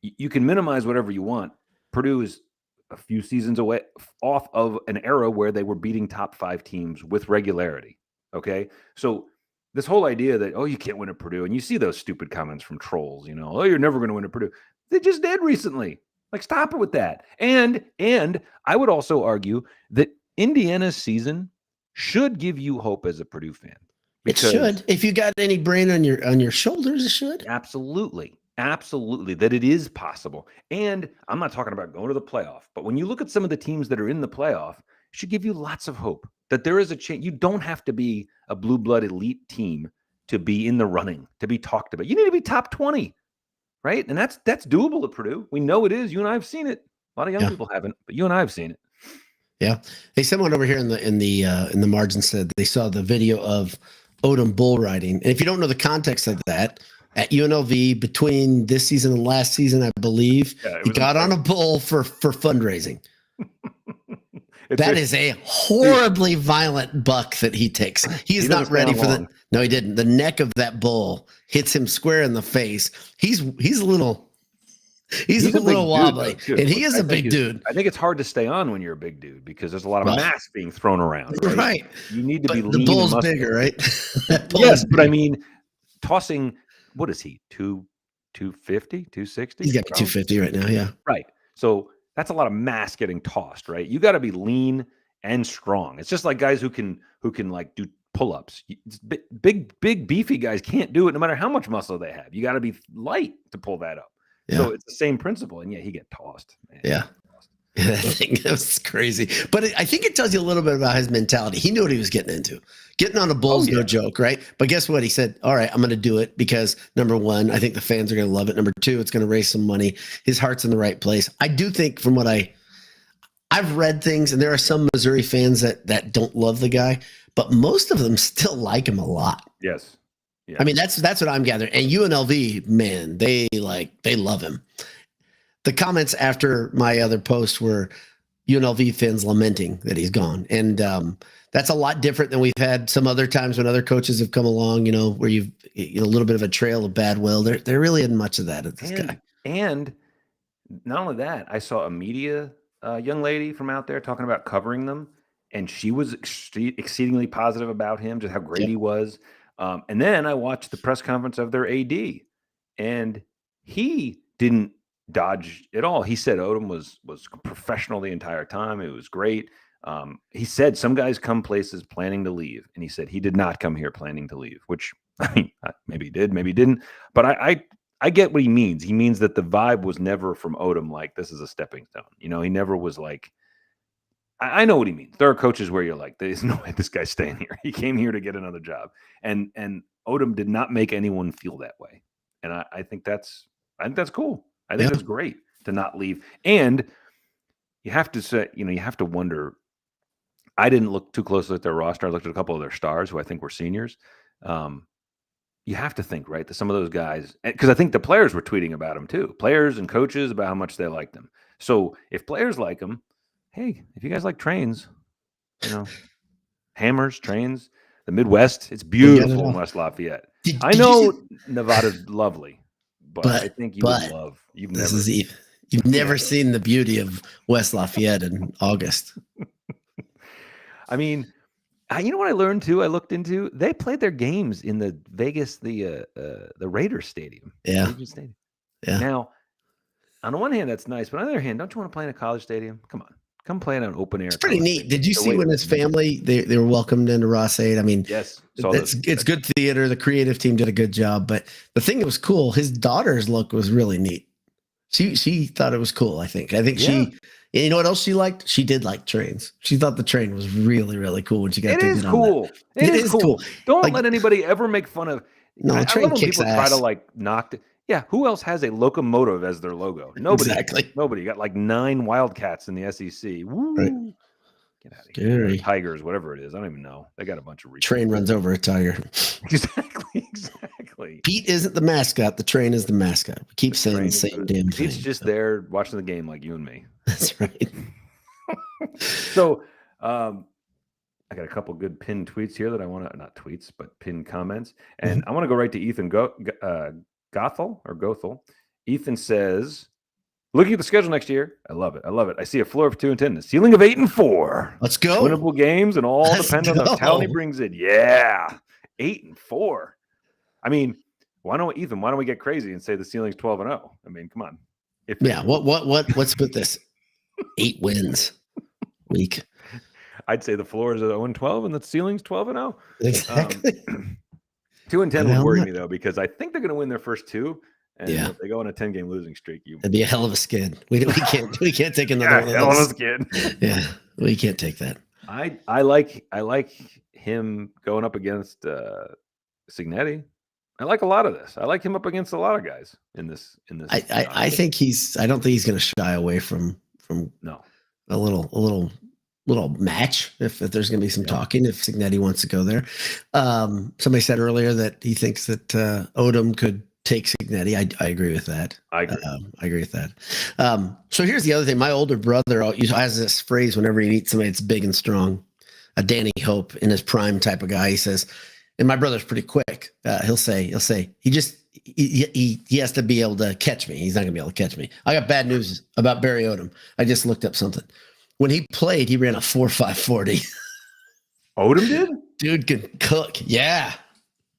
[SPEAKER 1] you can minimize whatever you want. Purdue is a few seasons away off of an era where they were beating top 5 teams with regularity. Okay, so this whole idea that, oh, you can't win at Purdue, and you see those stupid comments from trolls, oh, you're never going to win at Purdue. They just did recently. Like, stop it with that. And I would also argue that Indiana's season should give you hope as a Purdue fan.
[SPEAKER 2] It should. If you got any brain on your shoulders, it should.
[SPEAKER 1] Absolutely. Absolutely. That it is possible. And I'm not talking about going to the playoff, but when you look at some of the teams that are in the playoff, it should give you lots of hope that there is a chance. You don't have to be a blue blood elite team to be in the running, to be talked about. You need to be top 20, right? And that's doable at Purdue. We know it is. You and I have seen it. A lot of young people haven't, but you and I have seen it.
[SPEAKER 2] Yeah. Hey, someone over here in the margin said they saw the video of Odom bull riding. And if you don't know the context of that, at UNLV between this season and last season, I believe, he got on a bull for fundraising. That is a horribly violent buck that he takes. He's not ready for that. No, he didn't. The neck of that bull hits him square in the face. He's a little wobbly, and he is a big dude.
[SPEAKER 1] I think it's hard to stay on when you're a big dude because there's a lot of mass being thrown around.
[SPEAKER 2] Right.
[SPEAKER 1] You need to be lean.
[SPEAKER 2] The bull's bigger, right?
[SPEAKER 1] Yes, but I mean, tossing. What is he? 250, 260?
[SPEAKER 2] He's got 250 right now. Yeah.
[SPEAKER 1] Right. So that's a lot of mass getting tossed, right? You got to be lean and strong. It's just like guys who can like do pull-ups. Big, beefy guys can't do it no matter how much muscle they have. You got to be light to pull that up. Yeah. So it's the same principle. And he get tossed. Man.
[SPEAKER 2] Yeah. I think that's crazy. But I think it tells you a little bit about his mentality. He knew what he was getting into. Getting on a bull's no joke, right? But guess what? He said, all right, I'm going to do it because, number one, I think the fans are going to love it. Number two, it's going to raise some money. His heart's in the right place. I do think from what I've read things, and there are some Missouri fans that don't love the guy, but most of them still like him a lot.
[SPEAKER 1] Yes. Yeah.
[SPEAKER 2] I mean, that's what I'm gathering. And UNLV, man, they love him. The comments after my other post were UNLV fans lamenting that he's gone. And that's a lot different than we've had some other times when other coaches have come along, where you've a little bit of a trail of bad will. There really isn't much of that at this guy.
[SPEAKER 1] And not only that, I saw a media young lady from out there talking about covering them, and she was exceedingly positive about him, just how great he was. And then I watched the press conference of their AD, and he didn't dodge at all. He said Odom was professional the entire time. It was great. He said some guys come places planning to leave, and he said he did not come here planning to leave, which I mean, maybe he did, maybe he didn't. But I get what he means. He means that the vibe was never from Odom like this is a stepping stone. He never was like, I know what he means. There are coaches where you're like, there's no way this guy's staying here. He came here to get another job. And Odom did not make anyone feel that way. And I think that's cool. I think that's great to not leave. And you have to say, you have to wonder. I didn't look too closely at their roster. I looked at a couple of their stars who I think were seniors. You have to think, right, that some of those guys, because I think the players were tweeting about them too, players and coaches about how much they liked them. So if players like them, hey, if you guys like trains, hammers, trains, the Midwest, it's beautiful in West Lafayette. I know Nevada's lovely. But I think you've never seen the beauty of West Lafayette in August. I mean, you know what I learned too? I looked into they played their games in the Vegas, the Raiders Stadium. Yeah. Yeah. Now, on the one hand, that's nice, but on the other hand, don't you want to play in a college stadium? Come on. Come play in an open air. It's pretty neat. Stadium. Did you see when his family they were welcomed into Ross-Ade? I mean, yes, it's good theater. The creative team did a good job. But the thing that was cool, his daughter's look was really neat. She thought it was cool. I think she. You know what else she liked? She did like trains. She thought the train was really, really cool when she got to get on that. It is cool. Don't let anybody ever make fun of. No, I train kicks people ass. Try to knock. Yeah, who else has a locomotive as their logo? Nobody. Exactly. Nobody. You got 9 Wildcats in the SEC. Woo. Right. Get out of here.
[SPEAKER 2] Scary.
[SPEAKER 1] Tigers, whatever it is. I don't even know. They got a bunch of
[SPEAKER 2] Train runs over a tiger.
[SPEAKER 1] Exactly.
[SPEAKER 2] Pete isn't the mascot. The train is the mascot. We keep saying the same damn thing.
[SPEAKER 1] He's just there watching the game like you and me.
[SPEAKER 2] That's right.
[SPEAKER 1] So I got a couple good pinned tweets here that I want to, not tweets, but pinned comments. And I want to go right to Ethan Gothel. Ethan says, looking at the schedule next year, I love it. I see a floor of 2-10, a ceiling of 8-4.
[SPEAKER 2] Let's go.
[SPEAKER 1] Winnable games and all depend on the talent he brings in. Yeah. 8-4. I mean, why don't we get crazy and say the ceiling's 12-0? I mean, come on.
[SPEAKER 2] What's with this 8 wins week?
[SPEAKER 1] I'd say the floor is 0-12 and the ceiling's 12-0.
[SPEAKER 2] Exactly.
[SPEAKER 1] 2-10 would worry me though, because I think they're going to win their first 2. And if they go on a 10-game losing streak,
[SPEAKER 2] it'd be a hell of a skid. We can't take another one.
[SPEAKER 1] Hell of a skid.
[SPEAKER 2] Yeah, we can't take that.
[SPEAKER 1] I like him going up against Signetti. I like a lot of this. I like him up against a lot of guys in this.
[SPEAKER 2] I don't think he's going to shy away from
[SPEAKER 1] no
[SPEAKER 2] a little match if there's going to be some talking, if Signetti wants to go there. Somebody said earlier that he thinks that Odom could take Signetti. I agree with that. I agree with that. So here's the other thing. My older brother has this phrase whenever he meets somebody that's big and strong, a Danny Hope in his prime type of guy. He says, and my brother's pretty quick. He'll say he has to be able to catch me. He's not gonna be able to catch me. I got bad news about Barry Odom. I just looked up something. When he played, he ran a 4.540.
[SPEAKER 1] Odom did?
[SPEAKER 2] Dude can cook. Yeah.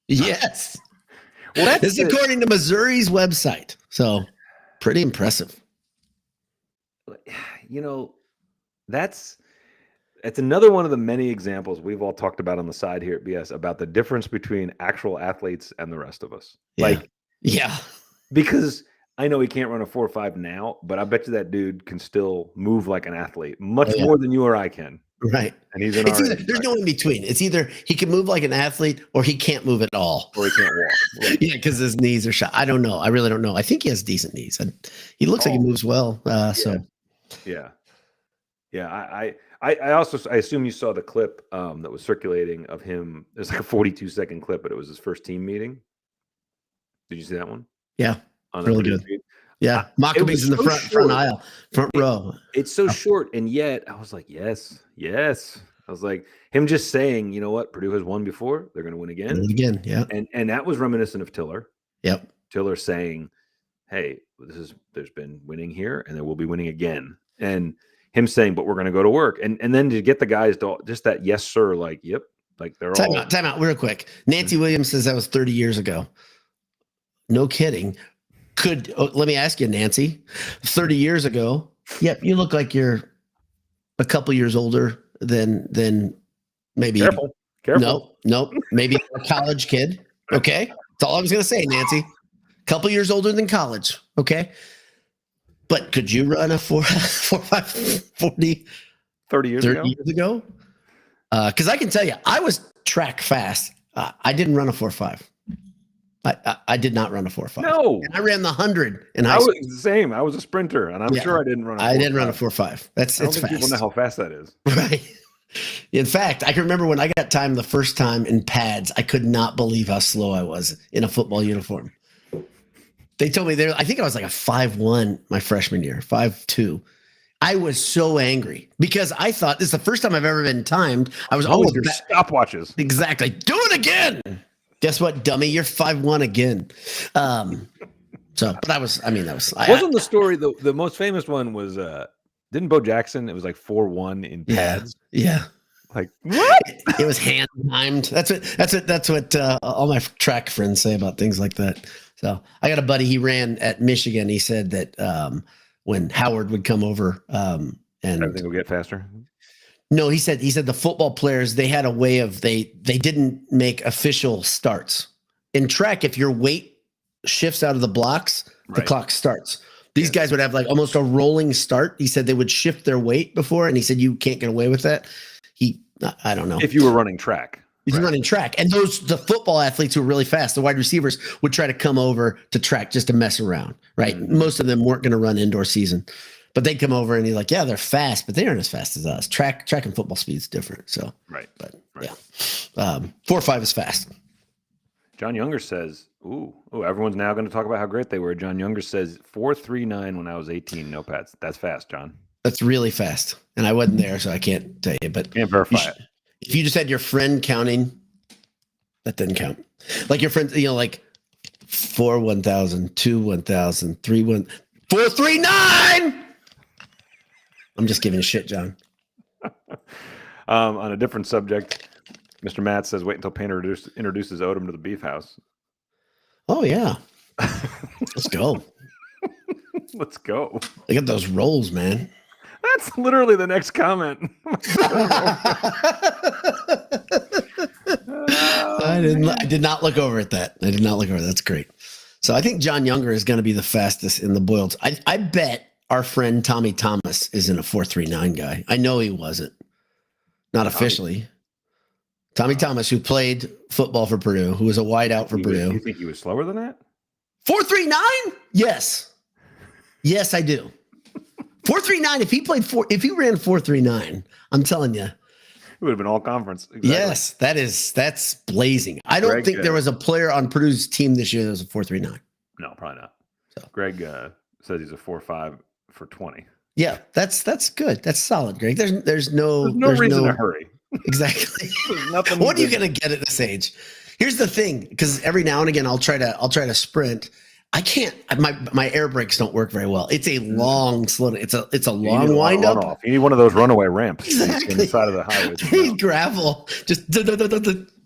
[SPEAKER 2] Yes.
[SPEAKER 1] Well,
[SPEAKER 2] this is according to Missouri's website. So pretty impressive.
[SPEAKER 1] You know, that's another one of the many examples we've all talked about on the side here at BS about the difference between actual athletes and the rest of us.
[SPEAKER 2] Yeah.
[SPEAKER 1] Because I know he can't run a 4.5 now, but I bet you that dude can still move like an athlete much more than you or I can.
[SPEAKER 2] Right.
[SPEAKER 1] And he's
[SPEAKER 2] there's no in between. It's either he can move like an athlete or he can't move at all.
[SPEAKER 1] Or he can't walk. Right.
[SPEAKER 2] Yeah, because his knees are shot. I don't know. I really don't know. I think he has decent knees. He looks like he moves well.
[SPEAKER 1] Yeah. I assume you saw the clip that was circulating of him. There's like a 42-second clip, but it was his first team meeting. Did you see that one?
[SPEAKER 2] Yeah. Really good.
[SPEAKER 1] Feed?
[SPEAKER 2] Yeah. Maccabees in the front aisle, front row.
[SPEAKER 1] It's so short. And yet I was like, yes. I was like, him just saying, you know what? Purdue has won before. They're going to win again.
[SPEAKER 2] Yeah.
[SPEAKER 1] And that was reminiscent of Tiller.
[SPEAKER 2] Yep.
[SPEAKER 1] Tiller saying, hey, there's been winning here and there will be winning again. And him saying, but we're going to go to work. And then to get the guys to just that, yes, sir. Like, yep. Like they're
[SPEAKER 2] Time out real quick. Nancy Williams says that was 30 years ago. No kidding. Let me ask you, Nancy, 30 years ago. Yep. You look like you're a couple years older than maybe.
[SPEAKER 1] Careful.
[SPEAKER 2] Nope. Maybe a college kid. Okay. That's all I was going to say, Nancy. Couple years older than college. Okay. But could you run a 4.540
[SPEAKER 1] 30 years
[SPEAKER 2] ago? Because I can tell you, I was track fast. I didn't run a 4.5. I did not run a 4.5.
[SPEAKER 1] No,
[SPEAKER 2] and I ran the 100. And
[SPEAKER 1] I was the same. I was a sprinter, and I'm sure I didn't run.
[SPEAKER 2] I didn't run a 4.5. It's fast.
[SPEAKER 1] People know how fast that is.
[SPEAKER 2] Right. In fact, I can remember when I got time the first time in pads. I could not believe how slow I was in a football uniform. They told me I think I was like a 5.1 my freshman year, 5.2. I was so angry because I thought this is the first time I've ever been timed. I was always
[SPEAKER 1] your stopwatches.
[SPEAKER 2] Exactly. Do it again. Guess what, dummy? You're 5.1 again. Wasn't
[SPEAKER 1] the story the most famous one was didn't Bo Jackson? It was like 4.1 in pads.
[SPEAKER 2] Yeah.
[SPEAKER 1] Like what?
[SPEAKER 2] It was hand timed. That's what all my track friends say about things like that. So I got a buddy. He ran at Michigan. He said that when Howard would come over, and
[SPEAKER 1] everything will get faster.
[SPEAKER 2] No, he said the football players, they had a way of they didn't make official starts. In track, if your weight shifts out of the blocks, the clock starts. These guys would have like almost a rolling start. He said they would shift their weight before, and he said you can't get away with that. I don't know.
[SPEAKER 1] If you were running track.
[SPEAKER 2] If you're running track. And the football athletes who were really fast, the wide receivers would try to come over to track just to mess around, right? Mm-hmm. Most of them weren't going to run indoor season. But they come over and he's like, yeah, they're fast, but they aren't as fast as us. Track and football speed is different. So
[SPEAKER 1] right.
[SPEAKER 2] But
[SPEAKER 1] right.
[SPEAKER 2] yeah, 4.5 is fast.
[SPEAKER 1] John Younger says, ooh, everyone's now going to talk about how great they were. John Younger says 4.39 when I was 18. No pads. That's fast, John.
[SPEAKER 2] That's really fast. And I wasn't there, so I can't tell you. But
[SPEAKER 1] can't verify it.
[SPEAKER 2] If you just had your friend counting, that doesn't count. Like your friends, like 4 1,000, 2 1,000, 3 1, 439. I'm just giving a shit, John.
[SPEAKER 1] On a different subject, Mr. Matt says, wait until Painter introduces Odom to the Beef House.
[SPEAKER 2] Oh, yeah. Let's go.
[SPEAKER 1] Let's go.
[SPEAKER 2] They got those rolls, man.
[SPEAKER 1] That's literally the next comment.
[SPEAKER 2] I did not look over at that. I did not look over. That's great. So I think John Younger is going to be the fastest in the Boileds. I bet our friend Tommy Thomas isn't a 4.39 guy. I know he wasn't. Not officially. Tommy Thomas, who played football for Purdue, who was a wideout for Purdue.
[SPEAKER 1] You think he was slower than that?
[SPEAKER 2] 4.39? Yes. Yes, I do. 4.39. If he ran 4.39, I'm telling you.
[SPEAKER 1] It would have been all conference. Exactly.
[SPEAKER 2] Yes, that's blazing. I don't think there was a player on Purdue's team this year that was a 4.39.
[SPEAKER 1] No, probably not. So Greg says he's a 4.5 for 20.
[SPEAKER 2] Yeah, that's good. That's solid, Greg. There's no
[SPEAKER 1] reason to hurry.
[SPEAKER 2] Exactly. What are you gonna get at this age? Here's the thing, because every now and again I'll try to sprint. I can't. My air brakes don't work very well. It's a long slow. It's a long wind up.
[SPEAKER 1] You need one of those runaway ramps
[SPEAKER 2] exactly.
[SPEAKER 1] on the side of the highway.
[SPEAKER 2] You need gravel. Just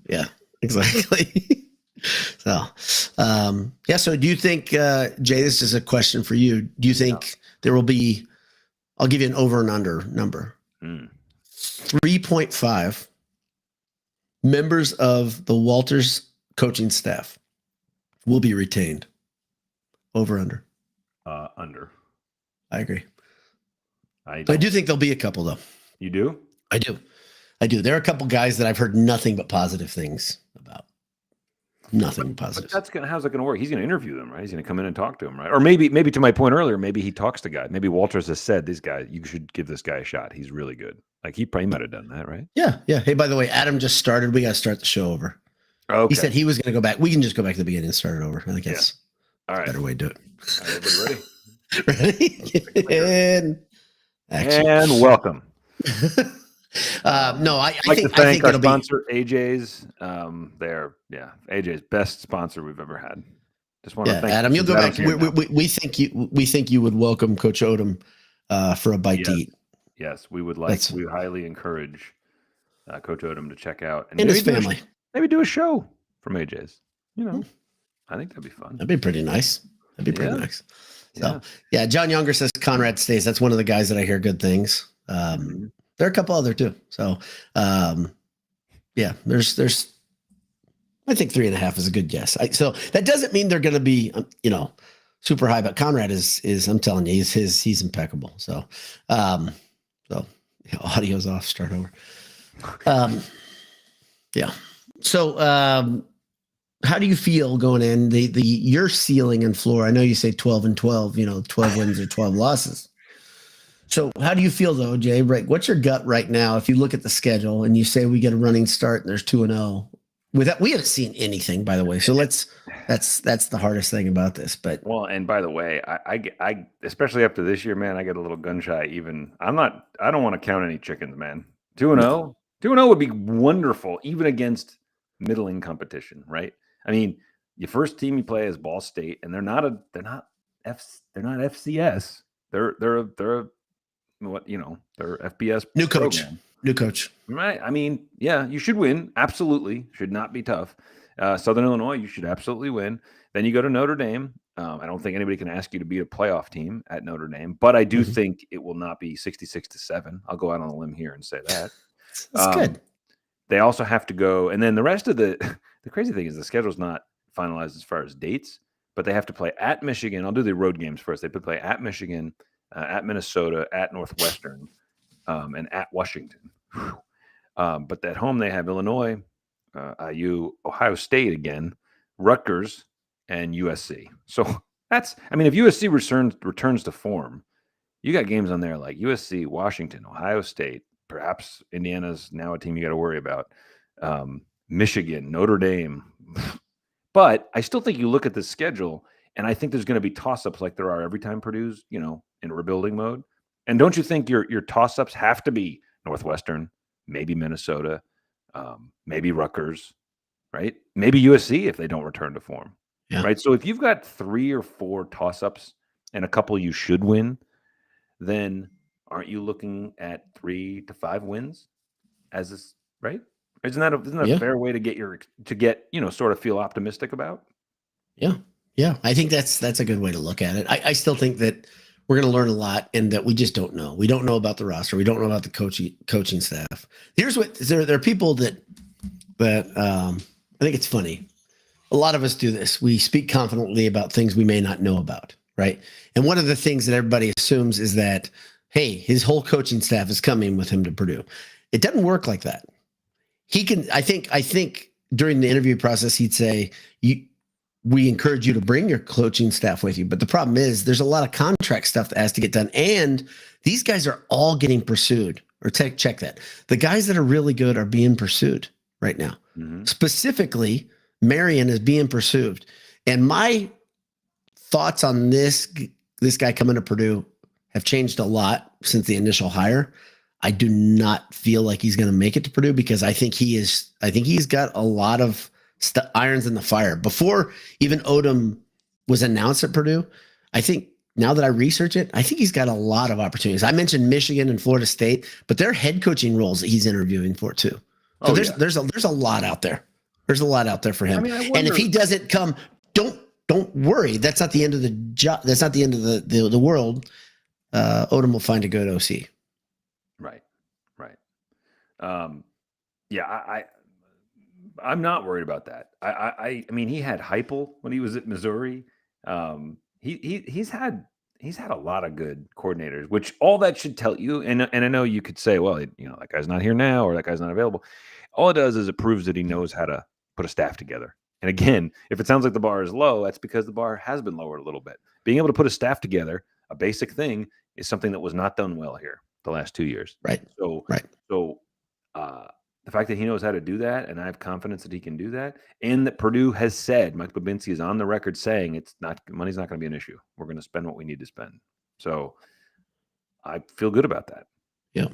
[SPEAKER 2] yeah, exactly. So yeah. So do you think, Jay? This is a question for you. Do you think there will be? I'll give you an over and under number. 3.5 members of the Walters coaching staff will be retained. Over under.
[SPEAKER 1] Under.
[SPEAKER 2] I agree. I do think there'll be a couple though.
[SPEAKER 1] You do?
[SPEAKER 2] I do. There are a couple guys that I've heard nothing but positive things about. Nothing positive.
[SPEAKER 1] How's that gonna work? He's gonna interview them, right? He's gonna come in and talk to them, right? Or maybe to my point earlier, maybe he talks to guys. Maybe Walters has said, "This guy, you should give this guy a shot. He's really good." Like he probably might have done that, right?
[SPEAKER 2] Yeah. Hey, by the way, Adam just started. We got to start the show over.
[SPEAKER 1] Okay.
[SPEAKER 2] He said he was going to go back. We can just go back to the beginning and start it over. I think that's
[SPEAKER 1] all right.
[SPEAKER 2] Better way to do it.
[SPEAKER 1] All right, everybody
[SPEAKER 2] ready?
[SPEAKER 1] and welcome.
[SPEAKER 2] No, I
[SPEAKER 1] like
[SPEAKER 2] think,
[SPEAKER 1] to thank
[SPEAKER 2] I think
[SPEAKER 1] our
[SPEAKER 2] it'll
[SPEAKER 1] sponsor, AJ's. They're AJ's best sponsor we've ever had. Just want to thank
[SPEAKER 2] Adam. You'll go back. We think you would welcome Coach Odom for a bite to eat.
[SPEAKER 1] Yes, we would we highly encourage Coach Odom to check out
[SPEAKER 2] and his family.
[SPEAKER 1] Maybe do a show from AJ's. I think that'd be fun.
[SPEAKER 2] That'd be pretty nice. Nice. So yeah, John Younger says Conrad stays. That's one of the guys that I hear good things. There are a couple other too. So yeah, there's I think 3.5 is a good guess. So that doesn't mean they're going to be super high, but Conrad is I'm telling you, he's impeccable. So audio's off. Start over. Yeah. So how do you feel going in your ceiling and floor? I know you say 12 and 12. 12 wins or 12 losses. So how do you feel though, Jay? Right, what's your gut right now? If you look at the schedule and you say we get a running start and there's 2-0, with that we haven't seen anything, by the way. So that's the hardest thing about this. But
[SPEAKER 1] and by the way, I especially after this year, man, I get a little gun shy. Even I don't want to count any chickens, man. 2-0 would be wonderful, even against middling competition, right? I mean, your first team you play is Ball State, and they're not FCS. They're FBS
[SPEAKER 2] new
[SPEAKER 1] program.
[SPEAKER 2] New coach.
[SPEAKER 1] Right. I mean, yeah, you should win. Absolutely. Should not be tough. Southern Illinois, you should absolutely win. Then you go to Notre Dame. I don't think anybody can ask you to beat a playoff team at Notre Dame, but I do think it will not be 66-7. I'll go out on a limb here and say that.
[SPEAKER 2] That's good.
[SPEAKER 1] They also have to go, and then the rest of the crazy thing is the schedule's not finalized as far as dates, but they have to play at Michigan. I'll do the road games first. They play at Michigan, at Minnesota, at Northwestern, and at Washington. But at home they have Illinois, IU, Ohio State again, Rutgers, and USC. So if USC returns to form, You got games on there like USC, Washington, Ohio State, perhaps Indiana's now a team you got to worry about. Michigan, Notre Dame. But I still think you look at the schedule, and I think there's going to be toss-ups like there are every time Purdue's, in rebuilding mode. And don't you think your toss-ups have to be Northwestern, maybe Minnesota, maybe Rutgers, right? Maybe USC if they don't return to form, right? So if you've got 3 or 4 toss-ups and a couple you should win, then aren't you looking at 3 to 5 wins as this, right? Isn't that a fair way to get sort of feel optimistic about?
[SPEAKER 2] Yeah. Yeah. I think that's a good way to look at it. I still think that we're going to learn a lot and that we just don't know. We don't know about the roster. We don't know about the coaching staff. Here's what there are people that I think it's funny. A lot of us do this. We speak confidently about things we may not know about, right? And one of the things that everybody assumes is that, hey, his whole coaching staff is coming with him to Purdue. It doesn't work like that. He can, I think during the interview process, he'd say, we encourage you to bring your coaching staff with you. But the problem is there's a lot of contract stuff that has to get done. And these guys are all getting pursued. Or check that. The guys that are really good are being pursued right now. Mm-hmm. Specifically, Marion is being pursued. And my thoughts on this guy coming to Purdue have changed a lot since the initial hire. I do not feel like he's going to make it to Purdue because I think he's got a lot of irons in the fire. Before even Odom was announced at Purdue, I think now that I research it, I think he's got a lot of opportunities. I mentioned Michigan and Florida State, but they're head coaching roles that he's interviewing for too. So there's a lot out there. There's a lot out there for him. And if he doesn't come, don't worry. That's not the end of the job. That's not the end of the world. Odom will find a good OC.
[SPEAKER 1] Right. I'm not worried about that. I mean, he had Heupel when he was at Missouri. He's had a lot of good coordinators, which all that should tell you. And I know you could say, well, that guy's not here now, or that guy's not available. All it does is it proves that he knows how to put a staff together. And again, if it sounds like the bar is low, that's because the bar has been lowered a little bit. Being able to put a staff together, a basic thing, is something that was not done well here the last 2 years.
[SPEAKER 2] Right.
[SPEAKER 1] So the fact that he knows how to do that, and I have confidence that he can do that, and that Purdue has said, Mike Babinski is on the record saying money's not going to be an issue. We're going to spend what we need to spend. So I feel good about that.
[SPEAKER 2] Yeah.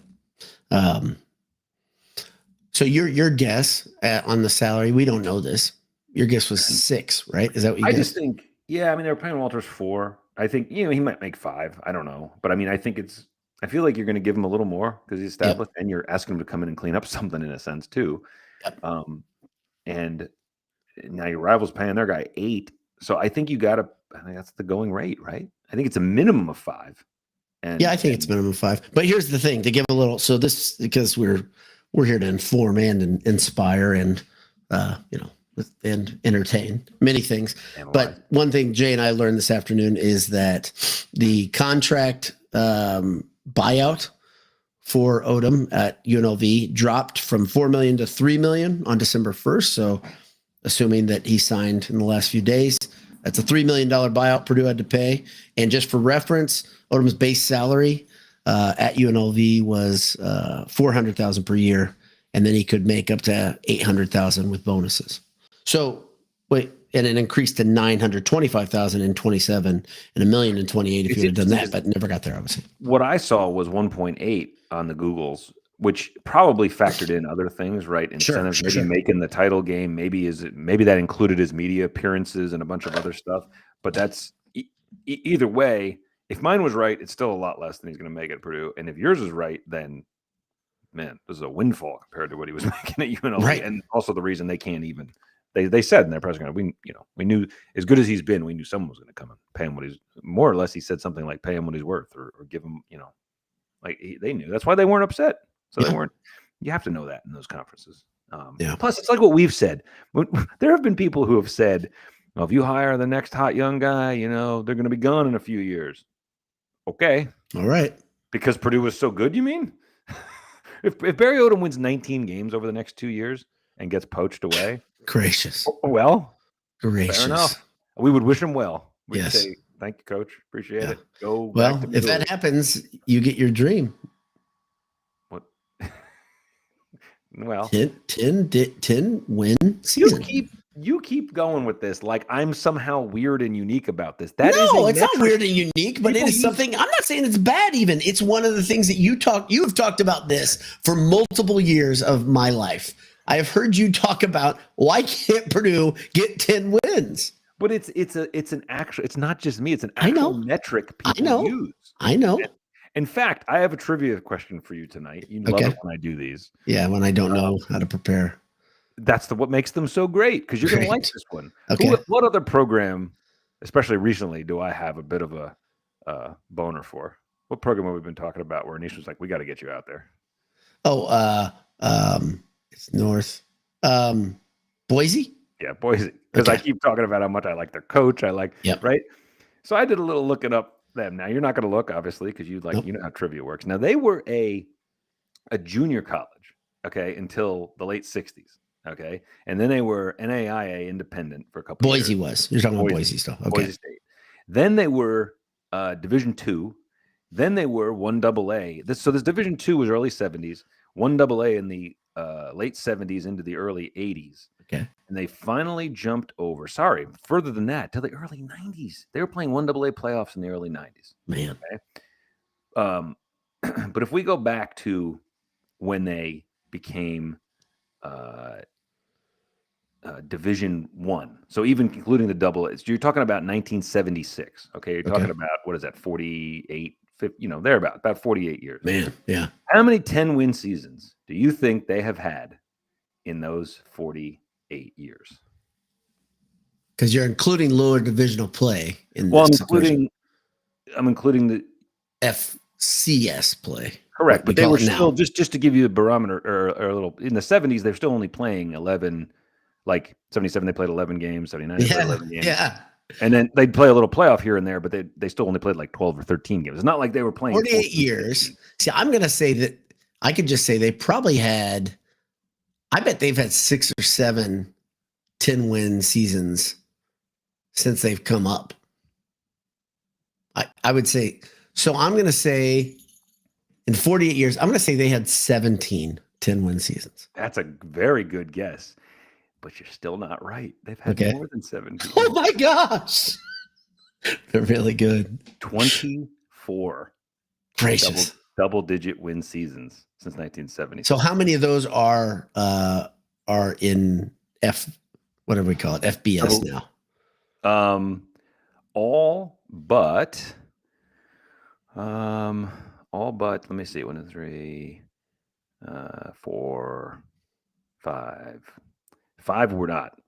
[SPEAKER 2] So your guess on the salary, we don't know this. Your guess was 6, right? Is that what you guessed?
[SPEAKER 1] Just think, they were paying Walters 4. I think, he might make 5. I don't know. But I mean, I feel like you're going to give him a little more because he's established, and you're asking him to come in and clean up something in a sense too. Yep. And now your rival's paying their guy 8. So I think I think that's the going rate, right? I think it's a minimum of 5.
[SPEAKER 2] I think it's minimum of 5. But here's the thing, to give a little, so this, because we're here to inform and inspire and, and entertain many things. But one thing Jay and I learned this afternoon is that the contract buyout for Odom at UNLV dropped from $4 million to $3 million on December 1st. So assuming that he signed in the last few days, that's a $3 million buyout Purdue had to pay. And just for reference, Odom's base salary at UNLV was $400,000 per year. And then he could make up to $800,000 with bonuses. So and it increased to $925,000 in 27 and $1 million in 28 if you had done that, but never got there, obviously.
[SPEAKER 1] What I saw was 1.8 on the Googles, which probably factored in other things, right? Incentives, maybe making the title game, maybe that included his media appearances and a bunch of other stuff. But that's either way. If mine was right, it's still a lot less than he's going to make at Purdue. And if yours is right, then man, this is a windfall compared to what he was making at UNLV. Right. And also the reason they can't even. They said in their press conference, we knew as good as he's been, we knew someone was going to come and pay him what he's more or less. He said something like pay him what he's worth or give him, they knew. That's why they weren't upset. So they weren't. You have to know that in those conferences. Plus, it's like what we've said. There have been people who have said, well, if you hire the next hot young guy, they're going to be gone in a few years. Okay.
[SPEAKER 2] All right.
[SPEAKER 1] Because Purdue was so good, you mean? If Barry Odom wins 19 games over the next 2 years and gets poached away.
[SPEAKER 2] Gracious.
[SPEAKER 1] Well,
[SPEAKER 2] gracious.
[SPEAKER 1] Fair enough. We would wish him well. We'd
[SPEAKER 2] yes.
[SPEAKER 1] say, Thank you, Coach. Appreciate it. Go.
[SPEAKER 2] Well,
[SPEAKER 1] back to
[SPEAKER 2] if that happens, you get your dream.
[SPEAKER 1] What? Well,
[SPEAKER 2] 10 win season.
[SPEAKER 1] You keep going with this like I'm somehow weird and unique about this. That is
[SPEAKER 2] it's not weird and unique, but it is something. I'm not saying it's bad. Even it's one of the things that you have talked about this for multiple years of my life. I have heard you talk about why can't Purdue get 10 wins?
[SPEAKER 1] But it's not just me. It's an actual metric people use.
[SPEAKER 2] I know.
[SPEAKER 1] In fact, I have a trivia question for you tonight. You love it when I do these.
[SPEAKER 2] Yeah, when I don't know how to prepare.
[SPEAKER 1] That's what makes them so great, because you're going to like this one.
[SPEAKER 2] Okay.
[SPEAKER 1] What other program, especially recently, do I have a bit of a boner for? What program have we been talking about where Anish was like, we got to get you out there?
[SPEAKER 2] Oh, it's North. Boise?
[SPEAKER 1] Yeah, Boise. Because I keep talking about how much I like their coach. Right? So I did a little looking up them. Now you're not going to look, obviously, because you know how trivia works. Now they were a junior college, okay, until the late 60s, okay, and then they were NAIA independent for a couple.
[SPEAKER 2] Boise
[SPEAKER 1] years.
[SPEAKER 2] You're talking about Boise stuff, okay.
[SPEAKER 1] Boise State. Then they were Division II. Then they were 1AA. This Division II was early 70s, 1AA in the late 70s into the early 80s.
[SPEAKER 2] Okay.
[SPEAKER 1] And they finally jumped over. Sorry, further than that, till the early 90s. They were playing 1AA playoffs in the early 90s.
[SPEAKER 2] Man.
[SPEAKER 1] Okay? But if we go back to when they became Division I, so even including the double A's, you're talking about 1976. Okay, you're talking about, what is that, 48, 50, thereabout, about 48 years.
[SPEAKER 2] Man, yeah.
[SPEAKER 1] How many 10-win seasons do you think they have had in those 48 years?
[SPEAKER 2] Because you're including lower divisional play in
[SPEAKER 1] I'm including the
[SPEAKER 2] FCS play.
[SPEAKER 1] Correct, but they were still just to give you a barometer or a little. In the 70s, they're still only playing 11. Like 77, they played 11 games. 79, they played 11 games.
[SPEAKER 2] Yeah,
[SPEAKER 1] and then they'd play a little playoff here and there, but they still only played like 12 or 13 games. It's not like they were playing
[SPEAKER 2] 48 years. See, I'm going to say that I could just say they probably had. I bet they've had 6 or 7 10-win seasons since they've come up. I would say. So I'm going to say in 48 years, I'm going to say they had 17 10-win seasons.
[SPEAKER 1] That's a very good guess, but you're still not right. They've had more than 17.
[SPEAKER 2] Oh my gosh. They're really good.
[SPEAKER 1] 24.
[SPEAKER 2] Gracious.
[SPEAKER 1] Double-digit win seasons since 1970.
[SPEAKER 2] So how many of those are in what do we call it? FBS now?
[SPEAKER 1] All but let me see, 1, 2, 3, 4, 5. 5 were not.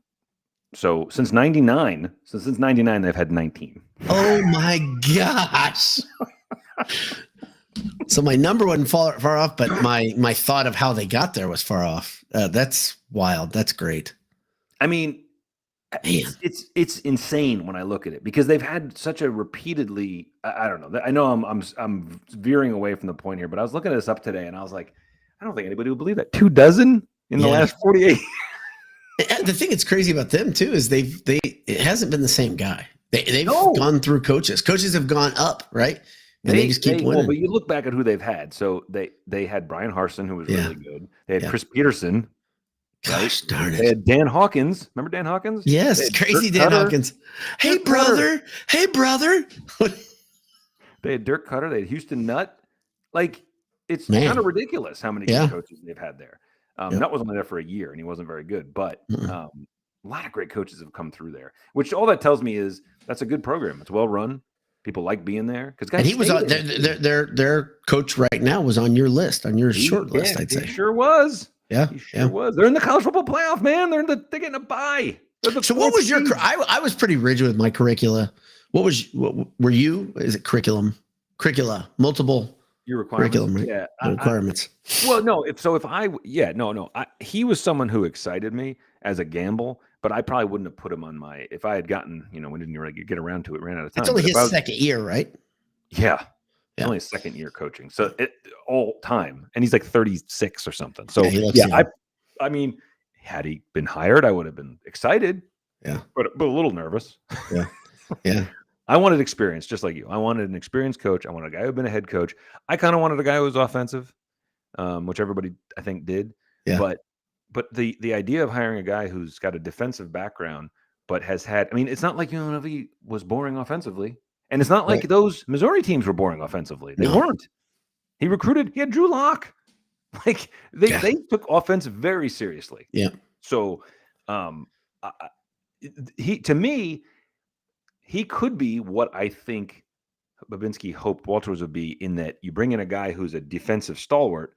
[SPEAKER 1] So since 99, they've had 19.
[SPEAKER 2] Oh my gosh. So my number wasn't far off, but my thought of how they got there was far off. That's wild. That's great.
[SPEAKER 1] I mean, it's insane when I look at it, because they've had such a repeatedly. I don't know. I know I'm veering away from the point here, but I was looking this up today and I was like, I don't think anybody would believe that 24 in the last 48.
[SPEAKER 2] The thing that's crazy about them too is it hasn't been the same guy. They've gone through coaches. Coaches have gone up, right? And they just keep winning.
[SPEAKER 1] Well, but you look back at who they've had. So they had Brian Harsin, who was really good. They had Chris Peterson.
[SPEAKER 2] Gosh darn it.
[SPEAKER 1] They had Dan Hawkins. Remember Dan Hawkins?
[SPEAKER 2] Yes, crazy Dan Hawkins. Hey, brother. Hey, brother.
[SPEAKER 1] They had Dirk Cutter. They had Houston Nutt. Like, it's kind of ridiculous how many good coaches they've had there. Nutt was only there for a year, and he wasn't very good. But a lot of great coaches have come through there, which all that tells me is that's a good program. It's well run. People like being there. And
[SPEAKER 2] he was on their coach right now was on your list, on your short list, I'd say.
[SPEAKER 1] He sure was.
[SPEAKER 2] Yeah,
[SPEAKER 1] he sure was. They're in the college football playoff, man. They're getting a bye.
[SPEAKER 2] So what was your? I was pretty rigid with my curricula. What were you? Is it curriculum? Multiple.
[SPEAKER 1] Your requirements.
[SPEAKER 2] Curriculum, right?
[SPEAKER 1] Yeah,
[SPEAKER 2] requirements.
[SPEAKER 1] He was someone who excited me as a gamble, but I probably wouldn't have put him on if I had gotten, we didn't really get around to it, ran out of time.
[SPEAKER 2] It's only his second year, right?
[SPEAKER 1] Yeah. Only his second year coaching. So all time. And he's like 36 or something. So I mean, had he been hired, I would have been excited.
[SPEAKER 2] Yeah.
[SPEAKER 1] But a little nervous.
[SPEAKER 2] Yeah.
[SPEAKER 1] I wanted experience, just like you. I wanted an experienced coach. I wanted a guy who'd been a head coach. I kind of wanted a guy who was offensive, which everybody I think did.
[SPEAKER 2] Yeah.
[SPEAKER 1] But the idea of hiring a guy who's got a defensive background, but has had, I mean, it's not like UNLV was boring offensively, and it's not like those Missouri teams were boring offensively. They weren't. He had Drew Lock. Like they took offense very seriously.
[SPEAKER 2] Yeah.
[SPEAKER 1] So, to me, he could be what I think Babinski hoped Walters would be, in that you bring in a guy who's a defensive stalwart,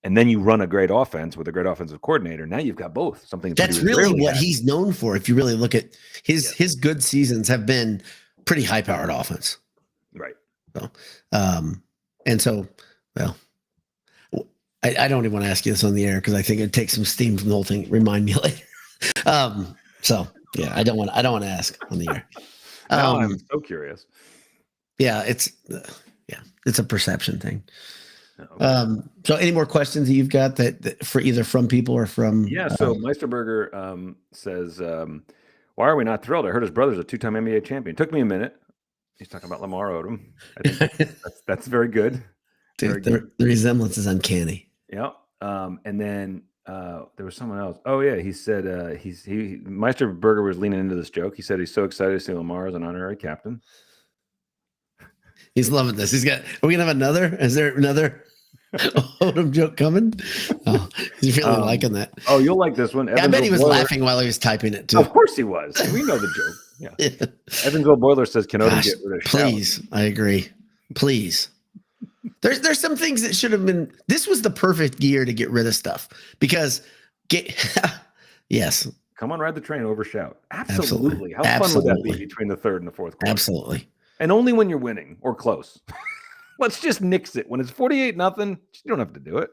[SPEAKER 1] and then you run a great offense with a great offensive coordinator. Now you've got both. Something
[SPEAKER 2] that's really what he's known for. If you really look at his good seasons, have been pretty high-powered offense.
[SPEAKER 1] Right.
[SPEAKER 2] So, and so, well, I don't even want to ask you this on the air because I think it'd take some steam from the whole thing. Remind me later. So yeah, I don't want to ask on the air.
[SPEAKER 1] Now I'm so curious.
[SPEAKER 2] Yeah, it's a perception thing. Okay. So any more questions that you've got that for either from people or from?
[SPEAKER 1] Yeah. So Meisterberger says, why are we not thrilled? I heard his brother's a 2-time NBA champion. Took me a minute. He's talking about Lamar Odom. I think that's very good.
[SPEAKER 2] Dude, the resemblance is uncanny.
[SPEAKER 1] Yeah. And then there was someone else. Oh yeah, he said Meisterberger was leaning into this joke. He said he's so excited to see Lamar as an honorary captain.
[SPEAKER 2] He's loving this. Are we gonna have another? Is there another Odom joke coming? Oh, he's really liking that.
[SPEAKER 1] Oh, you'll like this one.
[SPEAKER 2] Yeah, I bet he was laughing while he was typing it too.
[SPEAKER 1] Of course he was. We know the joke. Yeah. Evansville Boiler says, "Can Odom get rid of shout?"
[SPEAKER 2] Please, I agree. Please. There's some things that should have been. This was the perfect year to get rid of stuff because yes.
[SPEAKER 1] Come on, ride the train over shout. Absolutely. How fun would that be between the third and the fourth quarter?
[SPEAKER 2] Absolutely.
[SPEAKER 1] And only when you're winning or close. Let's just nix it. When it's 48-0, you don't have to do it.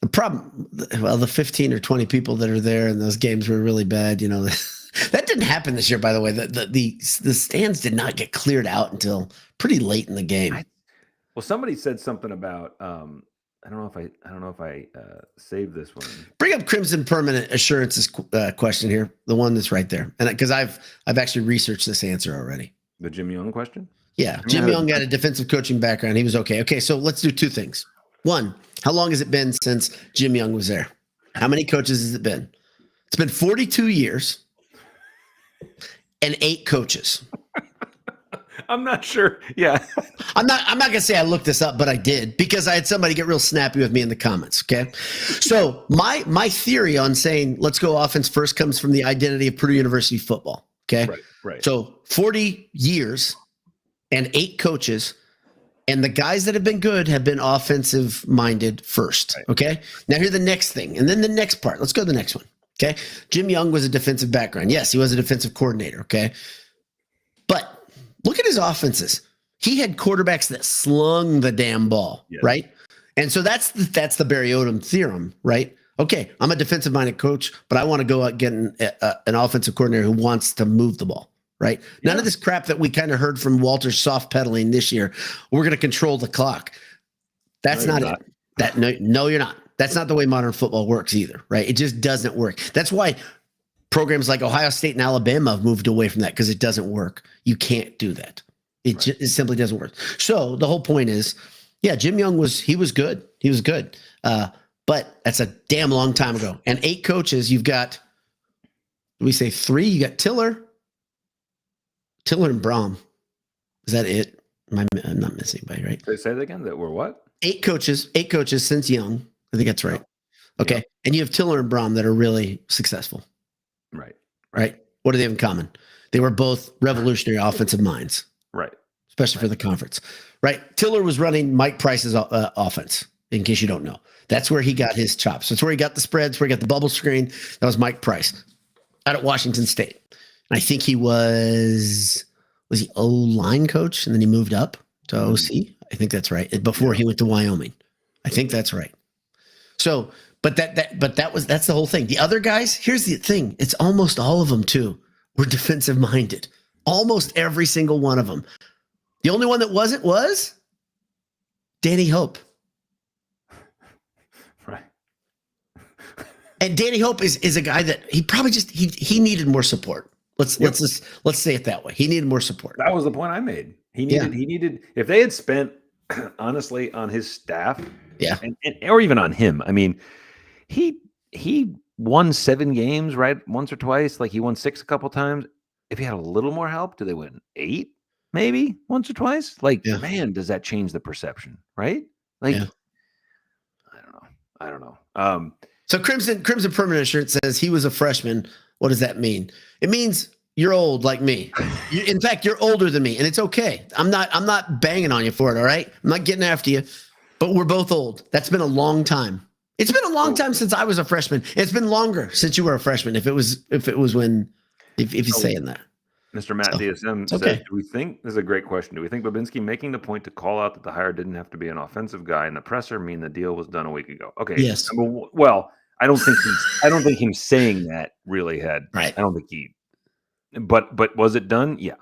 [SPEAKER 2] The problem, well, the 15 or 20 people that are there and those games were really bad. You know, that didn't happen this year, by the way. The stands did not get cleared out until pretty late in the game.
[SPEAKER 1] Well, somebody said something about I don't know if I saved this one.
[SPEAKER 2] Bring up Crimson Permanent Assurance's question here, the one that's right there, and because I've actually researched this answer already.
[SPEAKER 1] The Jim Young question.
[SPEAKER 2] Yeah, Jim Young had a defensive coaching background. He was okay. Okay, so let's do two things. One, how long has it been since Jim Young was there? How many coaches has it been? It's been 42 years and 8 coaches.
[SPEAKER 1] I'm not sure. Yeah.
[SPEAKER 2] I'm not gonna say I looked this up, but I did because I had somebody get real snappy with me in the comments. Okay. So my theory on saying let's go offense first comes from the identity of Purdue University football. Okay.
[SPEAKER 1] Right.
[SPEAKER 2] So 40 years and 8 coaches, and the guys that have been good have been offensive minded first. Right. Okay. Now here's the next thing. And then the next part. Let's go to the next one. Okay. Jim Young was a defensive background. Yes, he was a defensive coordinator. Okay. But look at his offenses. He had quarterbacks that slung the damn ball, right? And so that's the Barry Odom theorem, right? Okay, I'm a defensive-minded coach, but I want to go out and get an offensive coordinator who wants to move the ball, right? Yeah. None of this crap that we kind of heard from Walter soft pedaling this year. We're going to control the clock. That's not it. No, you're not. That's not the way modern football works either, right? It just doesn't work. That's why programs like Ohio State and Alabama have moved away from that because it doesn't work. You can't do that. It simply doesn't work. So the whole point is, yeah, Jim Young was good. He was good. But that's a damn long time ago. And 8 coaches, you've got, we say 3, you got Tiller and Brom. Is that it? I'm not missing anybody, right?
[SPEAKER 1] Say that again. That were what?
[SPEAKER 2] 8 coaches since Young. I think that's right. Okay. Yeah. And you have Tiller and Brom that are really successful. Right. What do they have in common? They were both revolutionary offensive minds.
[SPEAKER 1] Right.
[SPEAKER 2] Especially for the conference. Right. Tiller was running Mike Price's offense, in case you don't know. That's where he got his chops. That's where he got the spreads, where he got the bubble screen. That was Mike Price out at Washington State. And I think he was he O-line coach, and then he moved up to OC? I think that's right. Before he went to Wyoming. I think that's right. So, that's the whole thing. The other guys, here's the thing. It's almost all of them too were defensive minded. Almost every single one of them. The only one that wasn't was Danny Hope.
[SPEAKER 1] Right.
[SPEAKER 2] And Danny Hope is a guy that he probably he needed more support. Let's say it that way. He needed more support.
[SPEAKER 1] That was the point I made. He needed if they had spent honestly on his staff, and or even on him. I mean, he won 7 games, right? Once or twice. Like he won 6 a couple times. If he had a little more help, do they win 8? Maybe once or twice. Like, man, does that change the perception, right? Like, I don't know.
[SPEAKER 2] So Crimson Permanent Shirt says he was a freshman. What does that mean? It means you're old like me. In fact, you're older than me, and it's okay. I'm not banging on you for it. All right, I'm not getting after you, but we're both old. That's been a long time. It's been a long time since I was a freshman. It's been longer since you were a freshman. If you're saying that.
[SPEAKER 1] Mr. Matt DSM says, do we think, this is a great question, do we think Babinski making the point to call out that the hire didn't have to be an offensive guy in the presser mean the deal was done a week ago? Okay.
[SPEAKER 2] Yes.
[SPEAKER 1] Well, I don't think him saying that really had,
[SPEAKER 2] right.
[SPEAKER 1] I don't think but was it done? Yeah.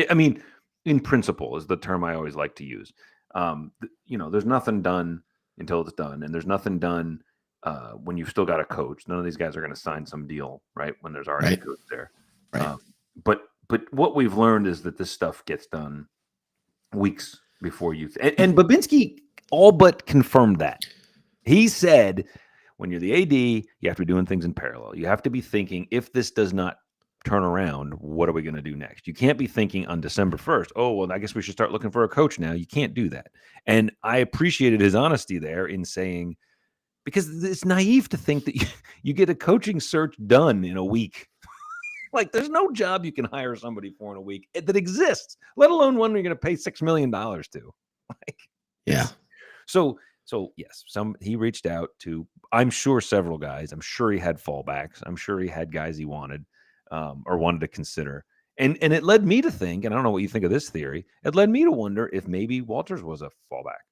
[SPEAKER 1] I mean, in principle is the term I always like to use. There's nothing done until it's done. And there's nothing done when you've still got a coach. None of these guys are going to sign some deal, right? When there's already a coach there.
[SPEAKER 2] Right.
[SPEAKER 1] But what we've learned is that this stuff gets done weeks before you. And Babinski all but confirmed that. He said, when you're the AD, you have to be doing things in parallel. You have to be thinking, if this does not turn around, what are we going to do next? You can't be thinking on December 1st, oh, well, I guess we should start looking for a coach now. You can't do that. And I appreciated his honesty there in saying, because it's naive to think that you get a coaching search done in a week. Like, there's no job you can hire somebody for in a week that exists, let alone one you're going to pay $6 million to. So yes, he reached out to, I'm sure, several guys. I'm sure he had fallbacks. I'm sure he had guys he wanted or wanted to consider. And it led me to think, and I don't know what you think of this theory, it led me to wonder if maybe Walters was a fallback.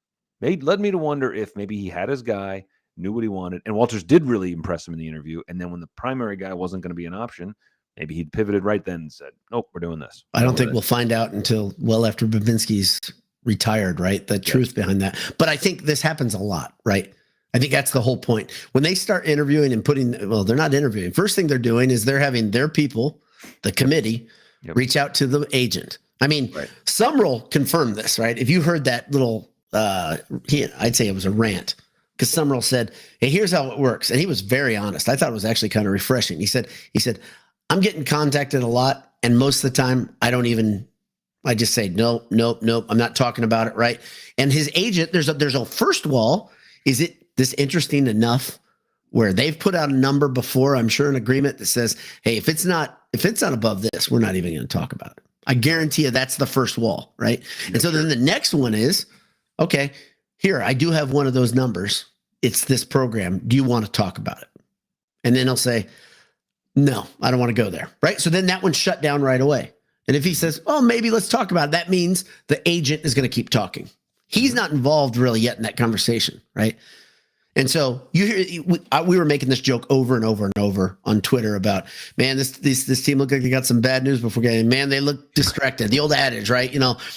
[SPEAKER 1] It led me to wonder if maybe he had his guy, knew what he wanted, and Walters did really impress him in the interview. And then when the primary guy wasn't going to be an option, maybe he pivoted right then and said, nope, we're doing this.
[SPEAKER 2] I don't think we'll find out until well after Babinski's retired, right? The truth behind that. But I think this happens a lot, right? I think that's the whole point. When they start interviewing and they're not interviewing. First thing they're doing is they're having their people, the committee, reach out to the agent. I mean, Summerall confirmed this, right? If you heard that little, I'd say it was a rant, because Summerall said, hey, here's how it works. And he was very honest. I thought it was actually kind of refreshing. He said, I'm getting contacted a lot, and most of the time I just say, nope. I'm not talking about it. Right. And his agent, there's a first wall. Is it this interesting enough where they've put out a number before, I'm sure, an agreement that says, hey, if it's not above this, we're not even going to talk about it. I guarantee you that's the first wall. Right. And so then the next one is, okay, here, I do have one of those numbers. It's this program. Do you want to talk about it? And then he'll say, no, I don't want to go there. Right. So then that one's shut down right away. And if he says, oh, maybe let's talk about it, that means the agent is going to keep talking. He's not involved really yet in that conversation. Right. And so we were making this joke over and over and over on Twitter about, man, this team looked like they got some bad news before getting, man, they look distracted. The old adage, right?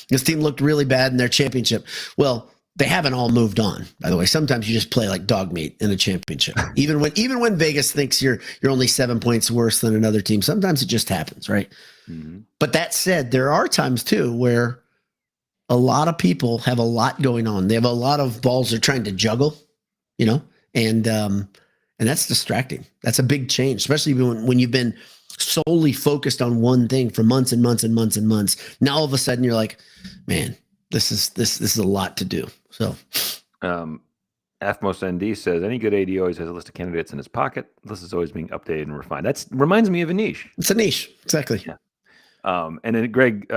[SPEAKER 2] This team looked really bad in their championship. Well, they haven't all moved on, by the way. Sometimes you just play like dog meat in a championship. Even when Vegas thinks you're only 7 points worse than another team, sometimes it just happens, right? Mm-hmm. But that said, there are times too where a lot of people have a lot going on. They have a lot of balls they're trying to juggle, and that's distracting. That's a big change, especially when you've been solely focused on one thing for months and months and months and months. Now all of a sudden you're like, man, this is a lot to do. So,
[SPEAKER 1] Afmos ND says any good AD always has a list of candidates in his pocket. This is always being updated and refined. That reminds me of a niche.
[SPEAKER 2] It's a niche, exactly.
[SPEAKER 1] Yeah. And then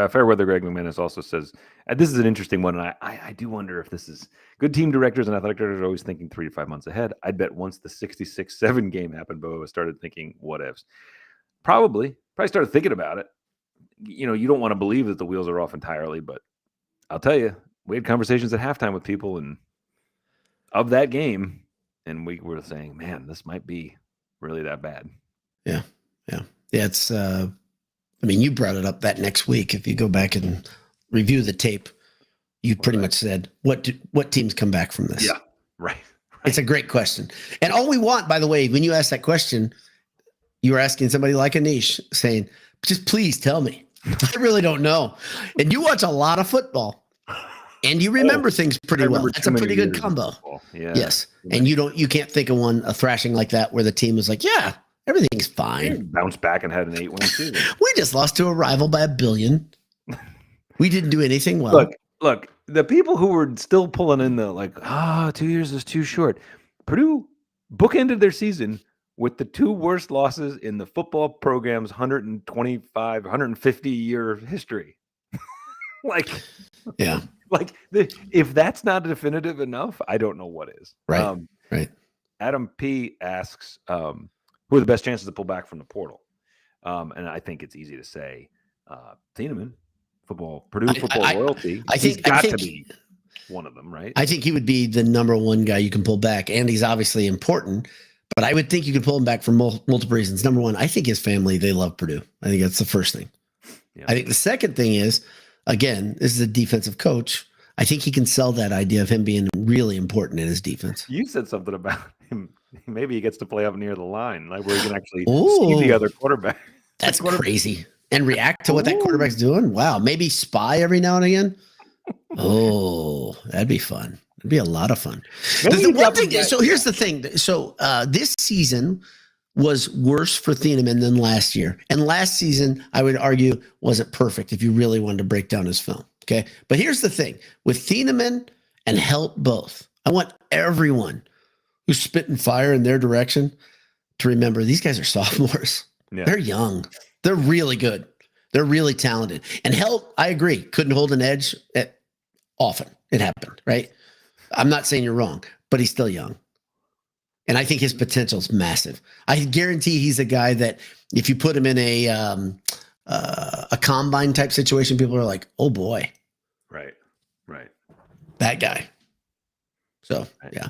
[SPEAKER 1] Fairweather Greg McManus also says this is an interesting one, and I do wonder if this is good. Team directors and athletic directors are always thinking 3 to 5 months ahead. I'd bet once the 66-7 game happened, Bo started thinking what ifs. Probably started thinking about it. You don't want to believe that the wheels are off entirely, but I'll tell you, we had conversations at halftime with people of that game, and we were saying, man, this might be really that bad.
[SPEAKER 2] Yeah. It's, you brought it up that next week. If you go back and review the tape, you pretty much said, what teams come back from this?
[SPEAKER 1] Yeah, right.
[SPEAKER 2] It's a great question. And all we want, by the way, when you ask that question, You were asking somebody like Anish saying, just please tell me. I really don't know. And you watch a lot of football and you remember things pretty well. That's a pretty good combo.
[SPEAKER 1] Yeah.
[SPEAKER 2] Yes. And you can't think of a thrashing like that where the team was like, yeah, everything's fine.
[SPEAKER 1] Bounced back and had an 8-win season.
[SPEAKER 2] We just lost to a rival by $1 billion. We didn't do anything well.
[SPEAKER 1] Look, the people who were still pulling in the 2 years is too short. Purdue bookended their season with the 2 worst losses in the football program's 150 year history. If that's not definitive enough, I don't know what is.
[SPEAKER 2] Right. Right.
[SPEAKER 1] Adam P asks, who are the best chances to pull back from the portal? And I think it's easy to say, Thieneman, Purdue football royalty. I think he's got to be one of them, right?
[SPEAKER 2] I think he would be the number one guy you can pull back, and he's obviously important. But I would think you could pull him back for multiple reasons. Number one, I think his family, they love Purdue. I think that's the first thing. Yeah. I think the second thing is, again, this is a defensive coach. I think he can sell that idea of him being really important in his defense.
[SPEAKER 1] You said something about him. Maybe he gets to play up near the line, like where he can actually see the other quarterback.
[SPEAKER 2] That's crazy. And react to what that quarterback's doing. Wow. Maybe spy every now and again. Oh, that'd be fun. It'd be a lot of fun. So here's the thing. So this season was worse for Thieneman than last year. And last season, I would argue, wasn't perfect if you really wanted to break down his film. Okay. But here's the thing. With Thieneman and Helt both, I want everyone who's spitting fire in their direction to remember these guys are sophomores. Yeah. They're young. They're really good. They're really talented. And Helt, I agree, couldn't hold an edge often. It happened, right? I'm not saying you're wrong, but he's still young. And I think his potential is massive. I guarantee he's a guy that if you put him in a combine type situation, people are like, oh boy.
[SPEAKER 1] Right.
[SPEAKER 2] That guy. So, yeah.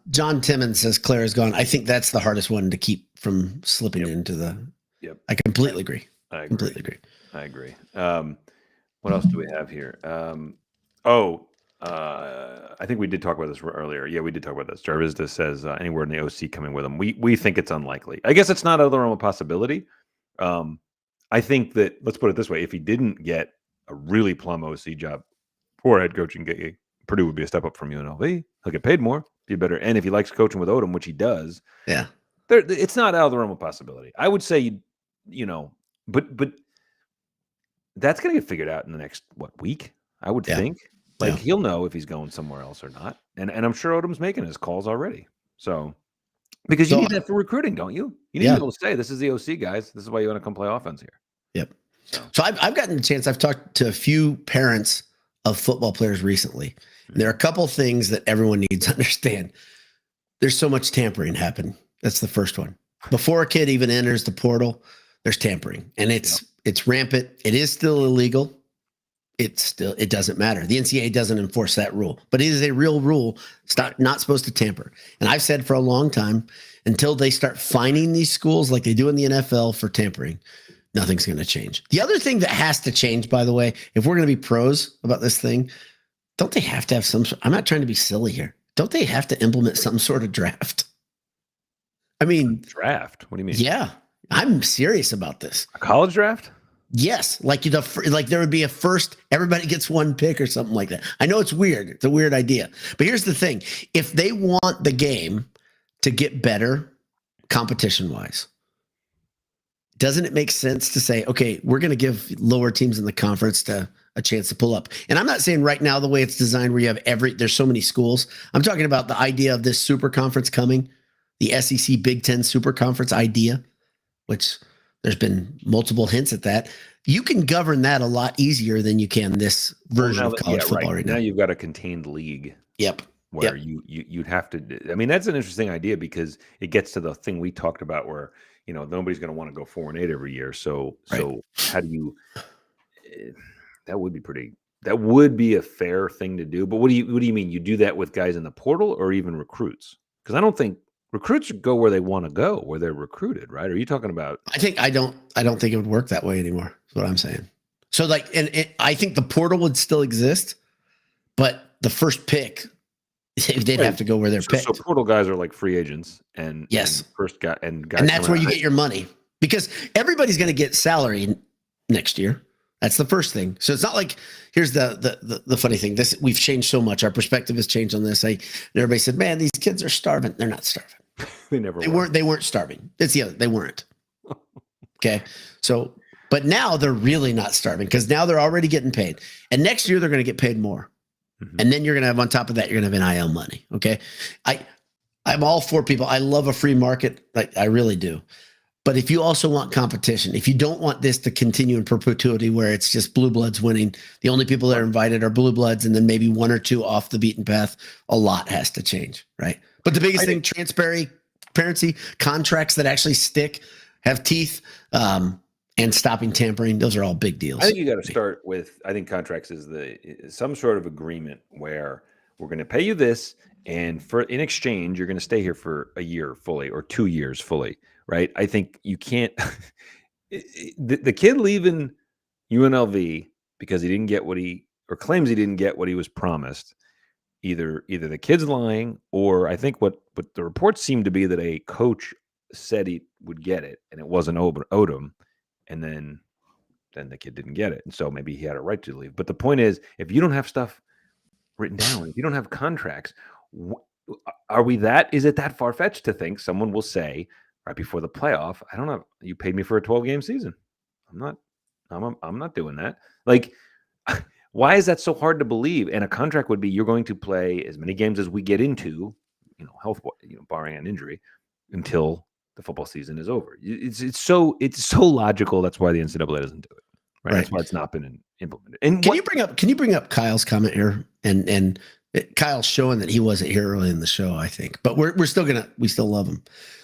[SPEAKER 2] John Timmons says Claire is gone. I think that's the hardest one to keep from slipping into the.
[SPEAKER 1] Yep.
[SPEAKER 2] I completely agree.
[SPEAKER 1] I agree. What else do we have here? I think we did talk about this earlier. Yeah, we did talk about this. Jarvis says anywhere in the OC coming with him. We think it's unlikely. I guess it's not out of the realm of possibility. I think that, let's put it this way, if he didn't get a really plum OC job or head coaching gig, Purdue would be a step up from UNLV. He'll get paid more, be better. And if he likes coaching with Odom, which he does, it's not out of the realm of possibility. I would say, but that's going to get figured out in the next week, I would think. He'll know if he's going somewhere else or not. And I'm sure Odom's making his calls already. So, because you need that for recruiting, don't you? You need to be able to say, this is the OC, guys. This is why you want to come play offense here.
[SPEAKER 2] Yep. So I've gotten a chance. I've talked to a few parents of football players recently. And there are a couple things that everyone needs to understand. There's so much tampering happening. That's the first one. Before a kid even enters the portal, there's tampering. And it's rampant. It is still illegal. It doesn't matter. The NCAA doesn't enforce that rule, but it is a real rule. Not supposed to tamper. And I've said for a long time, until they start fining these schools like they do in the NFL for tampering, nothing's going to change. The other thing that has to change, by the way, if we're going to be pros about this thing, don't they have to have I'm not trying to be silly here. Don't they have to implement some sort of draft? I mean,
[SPEAKER 1] draft? What do you mean?
[SPEAKER 2] Yeah, I'm serious about this.
[SPEAKER 1] A college draft?
[SPEAKER 2] Yes, like there would be a first, everybody gets one pick or something like that. I know it's weird. It's a weird idea. But here's the thing. If they want the game to get better competition-wise, doesn't it make sense to say, okay, we're going to give lower teams in the conference a chance to pull up? And I'm not saying right now the way it's designed where you have there's so many schools. I'm talking about the idea of this super conference coming, the SEC Big Ten super conference idea, which there's been multiple hints at that. You can govern that a lot easier than you can this version of college football right now.
[SPEAKER 1] Now you've got a contained league.
[SPEAKER 2] Yep.
[SPEAKER 1] Where you'd have to. I mean, that's an interesting idea because it gets to the thing we talked about where nobody's going to want to go 4-8 every year. So how do you? That would be a fair thing to do. But what do you mean? You do that with guys in the portal or even recruits? Because I don't think recruits go where they want to go, where they're recruited, right? Are you talking about?
[SPEAKER 2] I don't think it would work that way anymore. That's what I'm saying. So I think the portal would still exist, but the first pick they'd have to go where they're picked.
[SPEAKER 1] So portal guys are like free agents, and
[SPEAKER 2] yes,
[SPEAKER 1] first guy and guys,
[SPEAKER 2] and that's where you get your money because everybody's going to get salary next year. That's the first thing. So it's not like here's the funny thing. We've changed so much. Our perspective has changed on this. Everybody said, "Man, these kids are starving." They're not starving. They weren't starving. It's the other. They weren't. Okay, so. But now they're really not starving because now they're already getting paid. And next year they're going to get paid more. Mm-hmm. And then you're going to have on top of that, you're going to have NIL money. Okay. I'm all for people. I love a free market. I really do. But if you also want competition, if you don't want this to continue in perpetuity where it's just blue bloods winning, the only people that are invited are blue bloods and then maybe one or two off the beaten path, a lot has to change. Right. But the biggest thing, transparency, contracts that actually stick, have teeth, and stopping tampering, those are all big deals.
[SPEAKER 1] I think you got to start with, I think contracts is some sort of agreement where we're going to pay you this, and in exchange, you're going to stay here for a year fully or 2 years fully, right? I think you can't, the kid leaving UNLV because he didn't get or claims he didn't get what he was promised. Either the kid's lying, or I think what the reports seem to be that a coach said he would get it, and it wasn't Odom. And then the kid didn't get it. And so maybe he had a right to leave. But the point is, if you don't have stuff written down, if you don't have contracts, is it that far-fetched to think someone will say right before the playoff, I don't know, you paid me for a 12-game season. I'm not doing that. Like, why is that so hard to believe? And a contract would be, you're going to play as many games as we get into, health, barring an injury, until the football season is over. It's so logical. That's why the NCAA doesn't do it. Right. That's why it's not been implemented. And
[SPEAKER 2] can you bring up Kyle's comment here? And Kyle's showing that he wasn't here early in the show, I think, but we still love him.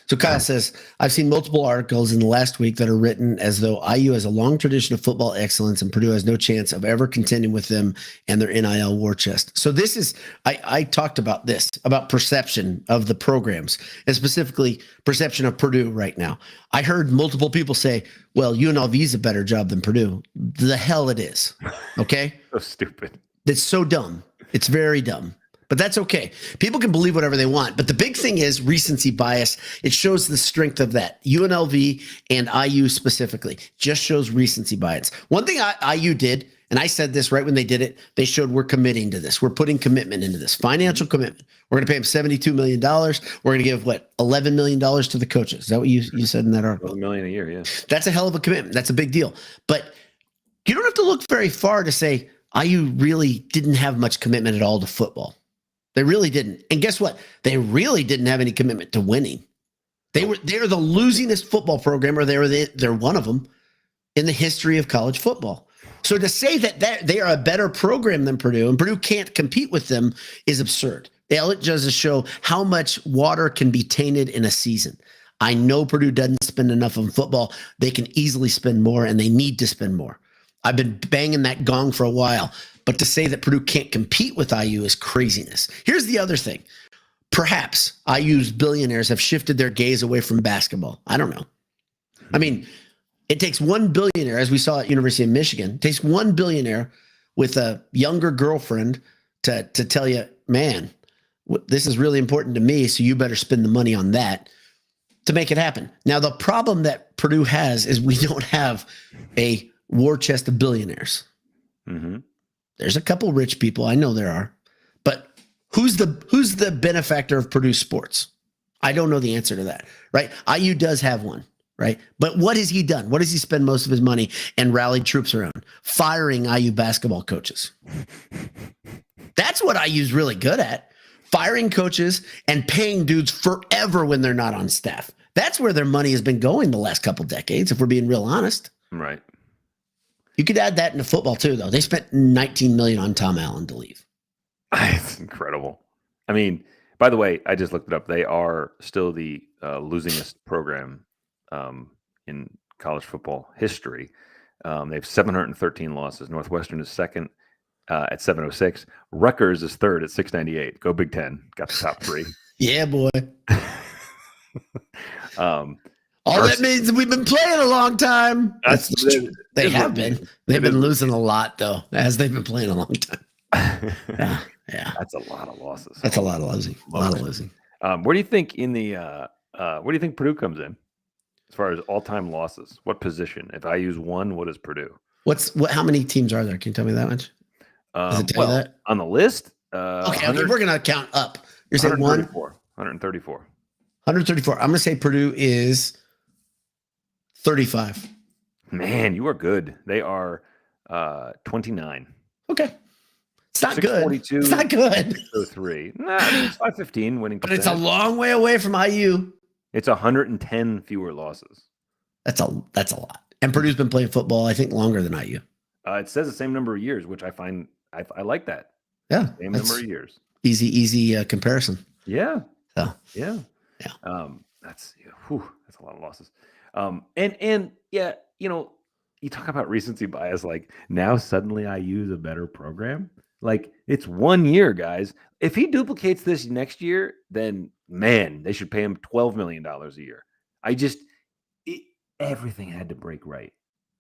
[SPEAKER 2] So Kyle says, I've seen multiple articles in the last week that are written as though IU has a long tradition of football excellence and Purdue has no chance of ever contending with them and their NIL war chest. So this is, I talked about this, about perception of the programs and specifically perception of Purdue right now. I heard multiple people say, well, UNLV is a better job than Purdue. The hell it is. Okay.
[SPEAKER 1] So stupid.
[SPEAKER 2] It's so dumb. It's very dumb. But that's okay. People can believe whatever they want. But the big thing is recency bias. It shows the strength of that. UNLV and IU specifically just shows recency bias. One thing IU did, and I said this right when they did it, they showed we're committing to this. We're putting commitment into this, financial commitment. We're going to pay them $72 million. We're going to give, $11 million to the coaches. Is that what you said in that article?
[SPEAKER 1] $1 million a year, yeah.
[SPEAKER 2] That's a hell of a commitment. That's a big deal. But you don't have to look very far to say IU really didn't have much commitment at all to football. They really didn't. And guess what? They really didn't have any commitment to winning. They're the losingest football program, or they're one of them in the history of college football. So to say that they are a better program than Purdue and Purdue can't compete with them is absurd. It does show how much water can be tainted in a season. I know Purdue doesn't spend enough on football. They can easily spend more, and they need to spend more. I've been banging that gong for a while. But to say that Purdue can't compete with IU is craziness. Here's the other thing. Perhaps IU's billionaires have shifted their gaze away from basketball. I don't know. I mean, it takes one billionaire, as we saw at University of Michigan, it takes one billionaire with a younger girlfriend to tell you, man, this is really important to me, so you better spend the money on that to make it happen. Now, the problem that Purdue has is we don't have a war chest of billionaires. Mm-hmm. There's a couple rich people. I know there are. But who's the benefactor of Purdue sports? I don't know the answer to that, right? IU does have one, right? But what has he done? What does he spend most of his money and rallied troops around? Firing IU basketball coaches. That's what IU's really good at. Firing coaches and paying dudes forever when they're not on staff. That's where their money has been going the last couple decades, if we're being real honest.
[SPEAKER 1] Right.
[SPEAKER 2] You could add that into football too, though. They spent $19 million on Tom Allen to leave.
[SPEAKER 1] It's incredible. I mean, by the way, I just looked it up. They are still the losingest program in college football history. They have 713 losses. Northwestern is second at 706. Rutgers is third at 698. Go Big Ten. Got the top three.
[SPEAKER 2] Yeah, boy. All that means we've been playing a long time. They have been. They've been losing a lot, though, as they've been playing a long time. Yeah.
[SPEAKER 1] That's a lot of losses.
[SPEAKER 2] That's a lot of losing. A lot of losing.
[SPEAKER 1] Where do you think where do you think Purdue comes in as far as all-time losses? What position? If I use one, what is Purdue?
[SPEAKER 2] How many teams are there? Can you tell me that much? Does it tell you that?
[SPEAKER 1] On the list,
[SPEAKER 2] Okay, we're gonna count up. You're saying
[SPEAKER 1] 134.
[SPEAKER 2] 134. I'm gonna say Purdue is 35.
[SPEAKER 1] Man, you are good. They are 29.
[SPEAKER 2] Okay. It's not good. It's not good.
[SPEAKER 1] 3. Nah, I mean, it's 515 winning
[SPEAKER 2] But
[SPEAKER 1] percent.
[SPEAKER 2] it's a long way away from IU.
[SPEAKER 1] It's 110 fewer losses.
[SPEAKER 2] That's a lot. And Purdue's been playing football, I think, longer than IU.
[SPEAKER 1] It says the same number of years, which I find I like that.
[SPEAKER 2] Yeah.
[SPEAKER 1] Same number of years.
[SPEAKER 2] Easy comparison.
[SPEAKER 1] Yeah.
[SPEAKER 2] So
[SPEAKER 1] yeah. That's a lot of losses. And yeah, you talk about recency bias. Like now, suddenly IU is a better program. Like it's 1 year, guys. If he duplicates this next year, then man, they should pay him $12 million a year. Everything had to break right.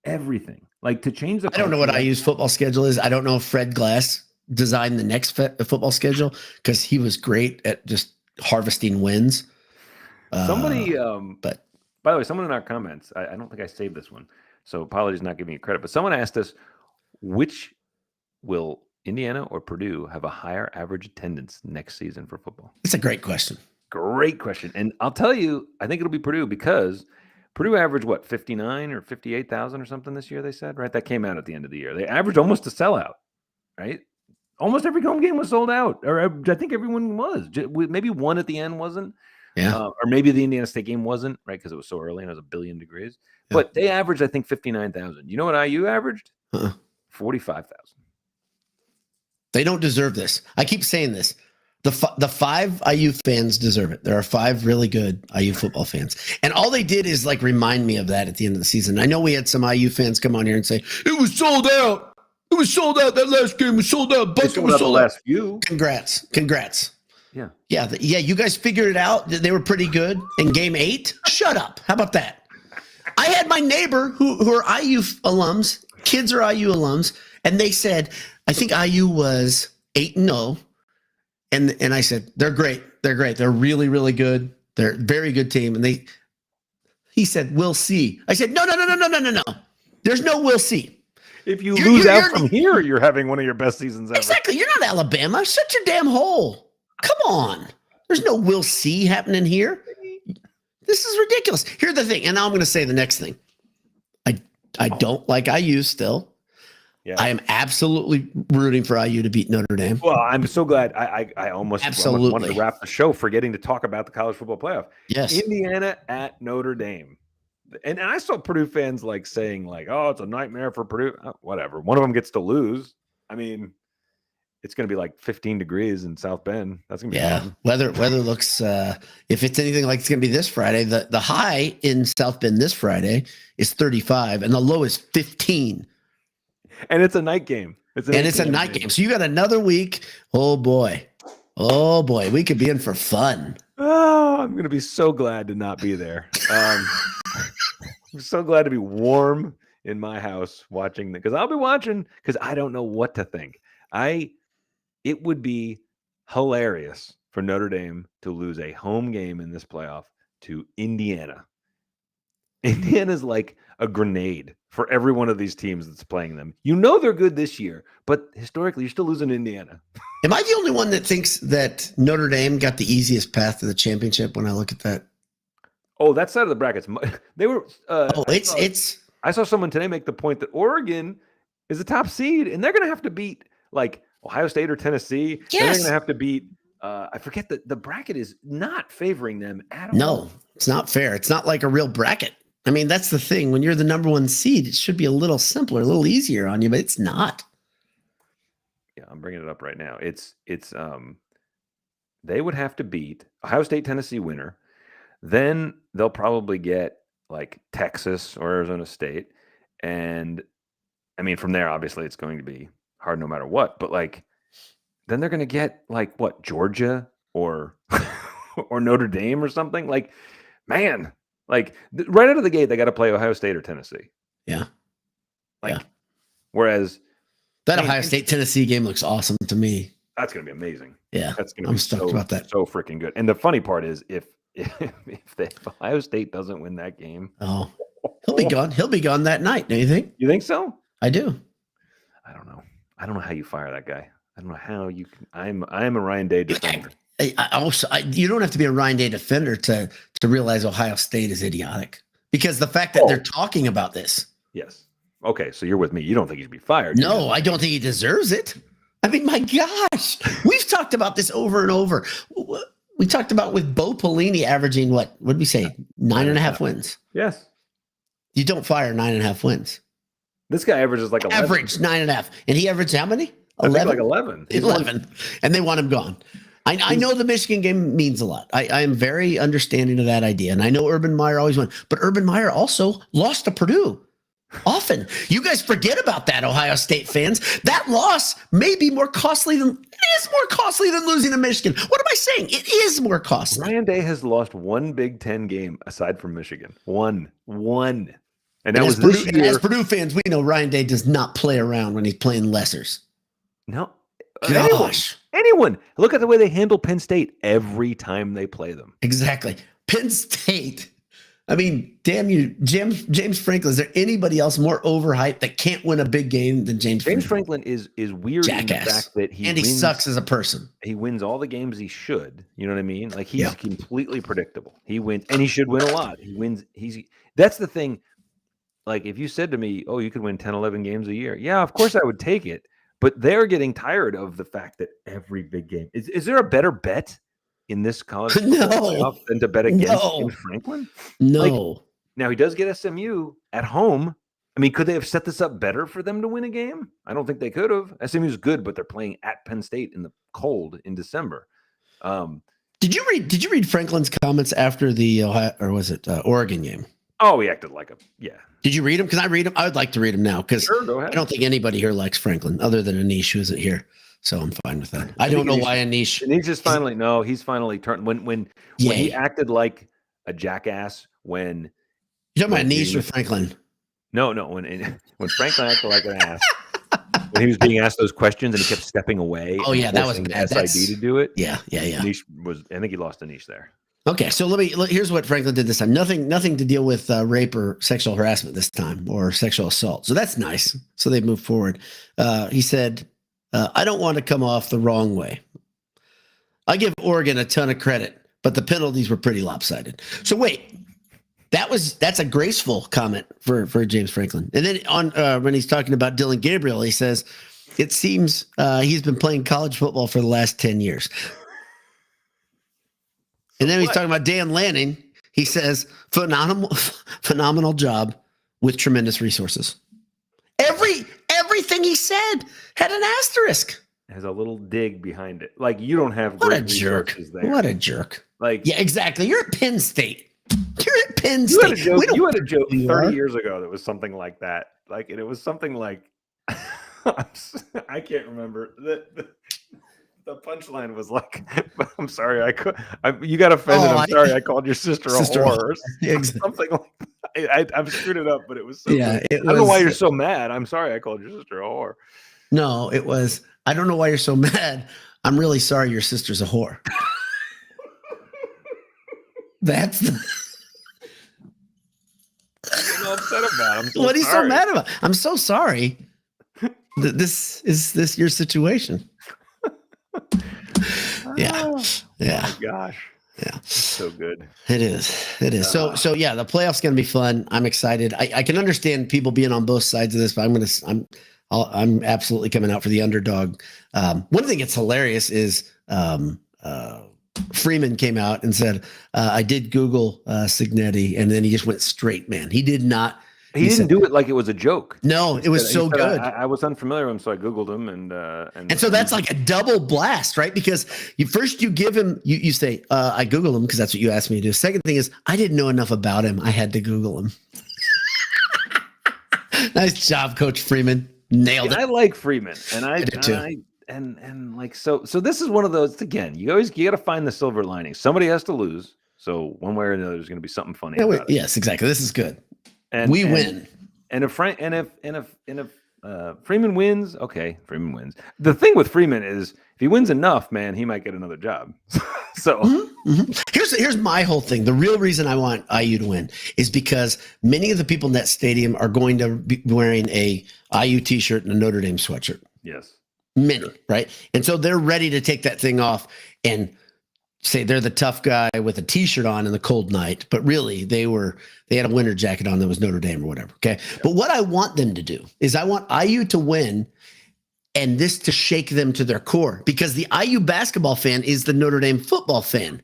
[SPEAKER 1] Everything. Like to change the.
[SPEAKER 2] I don't know what IU's football schedule is. I don't know if Fred Glass designed the next football schedule because he was great at just harvesting wins.
[SPEAKER 1] Somebody,
[SPEAKER 2] but
[SPEAKER 1] by the way, someone in our comments, I don't think I saved this one, so apologies not giving you credit, but someone asked us, which will Indiana or Purdue have a higher average attendance next season for football?
[SPEAKER 2] It's a great question.
[SPEAKER 1] Great question. And I'll tell you, I think it'll be Purdue because Purdue averaged, 59 or 58,000 or something this year, they said, right? That came out at the end of the year. They averaged almost a sellout, right? Almost every home game was sold out, or I think everyone was. Maybe one at the end wasn't.
[SPEAKER 2] Yeah.
[SPEAKER 1] Or maybe the Indiana State game wasn't, right? Because it was so early and it was 1 billion degrees. Yeah. But they averaged, I think, 59,000. You know what IU averaged? 45,000.
[SPEAKER 2] They don't deserve this. I keep saying this. The 5 IU fans deserve it. There are 5 really good IU football fans. And all they did is like remind me of that at the end of the season. I know we had some IU fans come on here and say, it was sold out. It was sold out. That last game was sold out.
[SPEAKER 1] Bucket was sold out. The last few.
[SPEAKER 2] Congrats.
[SPEAKER 1] Yeah.
[SPEAKER 2] Yeah. You guys figured it out. They were pretty good in game 8. Shut up. How about that? I had my neighbor who are IU alums. Kids are IU alums. And they said, I think IU was 8-0. And I said, they're great. They're great. They're really, really good. They're a very good team. And he said, we'll see. I said, no. There's no we'll see.
[SPEAKER 1] If you lose out from here, you're having one of your best seasons ever.
[SPEAKER 2] Exactly. You're not Alabama. Shut your damn hole. Come on. There's no we'll see happening here. This is ridiculous. Here's the thing. And now I'm going to say the next thing. I don't like IU still. Yeah. I am absolutely rooting for IU to beat Notre Dame.
[SPEAKER 1] Well, I'm so glad. I almost wanted to wrap the show forgetting to talk about the college football playoff.
[SPEAKER 2] Yes.
[SPEAKER 1] Indiana at Notre Dame. And I saw Purdue fans like saying like, oh, it's a nightmare for Purdue. Whatever. One of them gets to lose. I mean, it's going to be like 15 degrees in South Bend. That's going to be fun.
[SPEAKER 2] Weather looks, if it's anything like it's going to be this Friday, the high in South Bend this Friday is 35 and the low is 15.
[SPEAKER 1] And it's a night game.
[SPEAKER 2] It's a night game. So you got another week. Oh boy. We could be in for fun.
[SPEAKER 1] Oh, I'm going to be so glad to not be there. I'm so glad to be warm in my house watching because I'll be watching because I don't know what to think. It would be hilarious for Notre Dame to lose a home game in this playoff to Indiana. Indiana's like a grenade for every one of these teams that's playing them. You know they're good this year, but historically, you're still losing to Indiana.
[SPEAKER 2] Am I the only one that thinks that Notre Dame got the easiest path to the championship when I look at that?
[SPEAKER 1] Oh, that side of the brackets. They were. I saw someone today make the point that Oregon is a top seed, and they're going to have to beat like Ohio State or Tennessee.
[SPEAKER 2] Yes.
[SPEAKER 1] They're going to have to beat. I forget that the bracket is not favoring them at all.
[SPEAKER 2] No, it's not fair. It's not like a real bracket. I mean, that's the thing. When you're the number 1 seed, it should be a little simpler, a little easier on you, but it's not.
[SPEAKER 1] Yeah, I'm bringing it up right now. They would have to beat Ohio State, Tennessee winner. Then they'll probably get like Texas or Arizona State. And I mean, from there, obviously it's going to be hard no matter what, but like, then they're going to get like what, Georgia or, or Notre Dame or something like, man, like right out of the gate, they got to play Ohio State or Tennessee.
[SPEAKER 2] Yeah.
[SPEAKER 1] Whereas
[SPEAKER 2] that Ohio State Tennessee game looks awesome to me.
[SPEAKER 1] That's going to be amazing.
[SPEAKER 2] Yeah,
[SPEAKER 1] That's going to
[SPEAKER 2] I'm
[SPEAKER 1] be
[SPEAKER 2] stoked about that.
[SPEAKER 1] So freaking good. And the funny part is, if Ohio State doesn't win that game,
[SPEAKER 2] he'll be gone. He'll be gone that night. Do you think?
[SPEAKER 1] You think so?
[SPEAKER 2] I do.
[SPEAKER 1] I don't know. I don't know how you fire that guy. I don't know how you can. I'm a Ryan Day defender.
[SPEAKER 2] You don't have to be a Ryan Day defender to realize Ohio State is idiotic, because the fact that they're talking about this.
[SPEAKER 1] Yes. Okay, so you're with me. You don't think he should be fired?
[SPEAKER 2] No, I don't think he deserves it. I mean, my gosh, we've talked about this over and over. We talked about with Bo Pelini averaging what did we say? 9.5 wins.
[SPEAKER 1] Yes.
[SPEAKER 2] You don't fire 9.5 wins.
[SPEAKER 1] This guy averages like 11.
[SPEAKER 2] Average 9.5, and he averaged how many? 11.
[SPEAKER 1] Like 11.
[SPEAKER 2] 11, and they want him gone. I know the Michigan game means a lot. I am very understanding of that idea, and I know Urban Meyer always won, but Urban Meyer also lost to Purdue. Often, you guys forget about that, Ohio State fans. That loss may be more costly than losing to Michigan. What am I saying? It is more costly.
[SPEAKER 1] Ryan Day has lost one Big Ten game aside from Michigan. One. And that was this year.
[SPEAKER 2] As Purdue fans, we know Ryan Day does not play around when he's playing lessers.
[SPEAKER 1] No.
[SPEAKER 2] Gosh.
[SPEAKER 1] Anyone. Look at the way they handle Penn State every time they play them.
[SPEAKER 2] Exactly. Penn State. I mean, damn you, James Franklin. Is there anybody else more overhyped that can't win a big game than James Franklin?
[SPEAKER 1] James Franklin is weird in the fact that he
[SPEAKER 2] sucks as a person.
[SPEAKER 1] He wins all the games he should. You know what I mean? Like he's completely predictable. He wins, and he should win a lot. He wins. That's the thing. Like if you said to me, "Oh, you could win 10, 11 games a year," yeah, of course I would take it. But they're getting tired of the fact that every big game is there a better bet in this college playoff than to bet against James Franklin?
[SPEAKER 2] No.
[SPEAKER 1] Now he does get SMU at home. I mean, could they have set this up better for them to win a game? I don't think they could have. SMU's good, but they're playing at Penn State in the cold in December.
[SPEAKER 2] Did you read Franklin's comments after the Oregon game?
[SPEAKER 1] Oh, he acted like
[SPEAKER 2] Did you read them? Can I read them? I would like to read them now because I don't think anybody here likes Franklin other than Anish, who isn't here. So I'm fine with that. I don't know why Anish.
[SPEAKER 1] Anish is he's finally turned when he acted like a jackass when
[SPEAKER 2] you're talking about Anish or Franklin?
[SPEAKER 1] No, when Franklin acted like an ass. When he was being asked those questions and he kept stepping away.
[SPEAKER 2] Oh yeah, that was
[SPEAKER 1] bad. SID to do it.
[SPEAKER 2] Yeah.
[SPEAKER 1] Anish I think he lost Anish there.
[SPEAKER 2] Okay, so here's what Franklin did this time. Nothing to deal with rape or sexual harassment this time, or sexual assault. So that's nice. So they moved forward. He said, I don't want to come off the wrong way. I give Oregon a ton of credit, but the penalties were pretty lopsided. So wait, that's a graceful comment for James Franklin. And then when he's talking about Dylan Gabriel, he says, it seems he's been playing college football for the last 10 years. And then he's talking about Dan Lanning. He says, phenomenal job with tremendous resources. Everything he said had an asterisk.
[SPEAKER 1] Has a little dig behind it. Like you don't have
[SPEAKER 2] what a jerk. There. What a jerk.
[SPEAKER 1] Like
[SPEAKER 2] yeah, exactly. You're at Penn State. You're at Penn State.
[SPEAKER 1] You had a joke 30 years ago that was something like that. Like it was something like I can't remember the punchline was like, "I'm sorry, you got offended. I'm sorry, I called your sister a whore." Something like I've screwed it up, but it was so good. I don't know why you're so mad. I'm sorry, I called your sister a whore.
[SPEAKER 2] No, it was. I don't know why you're so mad. I'm really sorry, your sister's a whore. That's
[SPEAKER 1] I'm upset about.
[SPEAKER 2] What are you so mad about? I'm so sorry. This is your situation. Yeah.
[SPEAKER 1] Oh my gosh.
[SPEAKER 2] Yeah.
[SPEAKER 1] It's so good.
[SPEAKER 2] It is. So yeah, the playoffs going to be fun. I'm excited. I can understand people being on both sides of this, but I'm absolutely coming out for the underdog. One thing that's hilarious is Freeman came out and said, I did Google Signetti, and then he just went straight, man. He did not.
[SPEAKER 1] He didn't do it like it was a joke.
[SPEAKER 2] No, it was so good.
[SPEAKER 1] I was unfamiliar with him, so I Googled him, and
[SPEAKER 2] so that's like a double blast, right? Because you give him, you say, I Googled him because that's what you asked me to do. Second thing is, I didn't know enough about him. I had to Google him. Nice job, Coach Freeman. Nailed it.
[SPEAKER 1] I like Freeman, and
[SPEAKER 2] I do too.
[SPEAKER 1] And like so this is one of those. Again, you got to find the silver lining. Somebody has to lose, so one way or another, there's going to be something funny.
[SPEAKER 2] Yes, exactly. This is good.
[SPEAKER 1] And
[SPEAKER 2] we win.
[SPEAKER 1] And if Freeman wins. Okay, Freeman wins. The thing with Freeman is if he wins enough, man, he might get another job. So
[SPEAKER 2] here's my whole thing. The real reason I want IU to win is because many of the people in that stadium are going to be wearing a IU t-shirt and a Notre Dame sweatshirt.
[SPEAKER 1] yes.
[SPEAKER 2] Many, right? And so they're ready to take that thing off and say they're the tough guy with a t-shirt on in the cold night, but really they had a winter jacket on that was Notre Dame or whatever. Okay. Yeah. But what I want them to do is I want IU to win and this to shake them to their core, because the IU basketball fan is the Notre Dame football fan.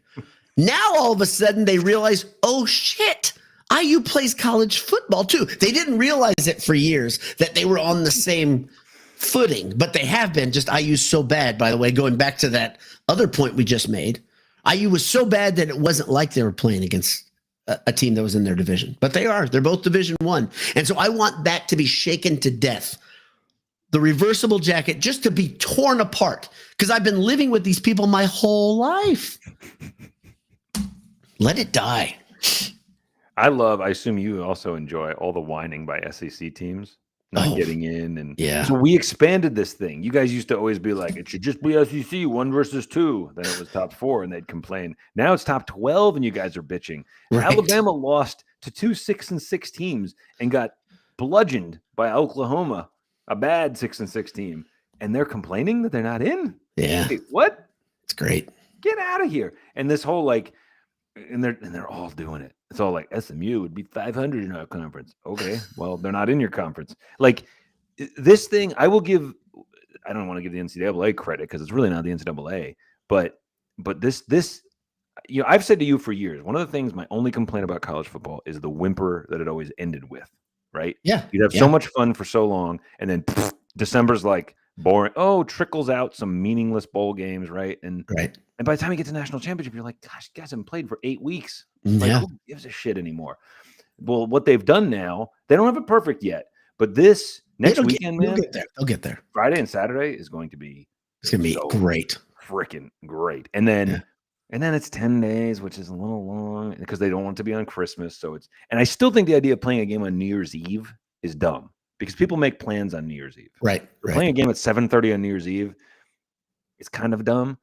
[SPEAKER 2] Now all of a sudden they realize, oh shit, IU plays college football too. They didn't realize it for years that they were on the same footing, but they have been. Just IU's so bad, by the way, going back to that other point we just made. IU was so bad that it wasn't like they were playing against a team that was in their division, but they're both Division I. And so I want that to be shaken to death. The reversible jacket just to be torn apart, because I've been living with these people my whole life. Let it die.
[SPEAKER 1] I assume you also enjoy all the whining by SEC teams not getting in. And
[SPEAKER 2] yeah.
[SPEAKER 1] So we expanded this thing. You guys used to always be like, it should just be SEC 1 versus 2. Then it was top 4 and they'd complain. Now it's top 12 and you guys are bitching. Right. Alabama lost to 2 6-6 teams and got bludgeoned by Oklahoma, a bad 6-6 team. And they're complaining that they're not in?
[SPEAKER 2] Yeah.
[SPEAKER 1] Wait, what?
[SPEAKER 2] It's great.
[SPEAKER 1] Get out of here. And this whole and they're all doing it. It's all like SMU would be 500 in our conference. Okay, well, they're not in your conference. Like this thing, I don't want to give the NCAA credit because it's really not the NCAA. But this, I've said to you for years, one of the things, my only complaint about college football is the whimper that it always ended with, right?
[SPEAKER 2] Yeah.
[SPEAKER 1] You'd have so much fun for so long, and then December's like boring. Oh, trickles out some meaningless bowl games, right? And by the time you get to national championship, you're like, gosh, you guys haven't played for 8 weeks. Like, who gives a shit anymore? Well, what they've done now, they don't have it perfect yet, but this next weekend, man,
[SPEAKER 2] they'll get there.
[SPEAKER 1] Friday and Saturday is going to be
[SPEAKER 2] great,
[SPEAKER 1] freaking great. And then it's 10 days, which is a little long because they don't want it to be on Christmas. And I still think the idea of playing a game on New Year's Eve is dumb because people make plans on New Year's Eve.
[SPEAKER 2] Right.
[SPEAKER 1] Playing a game at 7:30 on New Year's Eve is kind of dumb.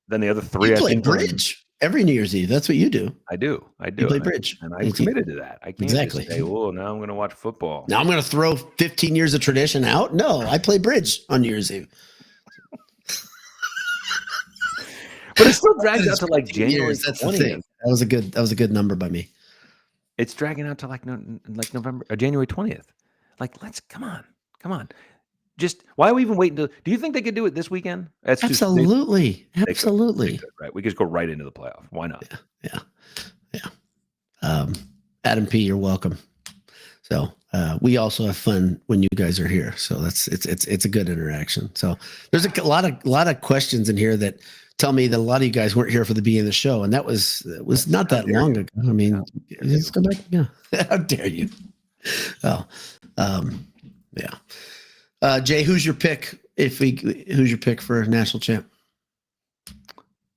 [SPEAKER 1] Then the other 3,
[SPEAKER 2] you play bridge every New Year's Eve. That's what you do.
[SPEAKER 1] I do.
[SPEAKER 2] You play bridge,
[SPEAKER 1] and I committed to that. I can't just say, "Oh, now I'm going to watch football."
[SPEAKER 2] Now I'm going to throw 15 years of tradition out. No, I play bridge on New Year's Eve.
[SPEAKER 1] But it still drags out to like January 20th.
[SPEAKER 2] That's the thing. That was a good number by me.
[SPEAKER 1] It's dragging out to like November or January 20th. Like, come on. Just why are we even waiting? Do you think they could do it this weekend?
[SPEAKER 2] Absolutely.
[SPEAKER 1] They could, right? We could just go right into the playoff. Why not?
[SPEAKER 2] Yeah. Adam P., you're welcome. So we also have fun when you guys are here. So it's a good interaction. So there's a lot of questions in here that tell me that a lot of you guys weren't here for the beginning of the show, and that was not that long ago. I mean, let's go back. Yeah, how dare you? Oh, yeah. Jay, who's your pick? Who's your pick for national champ?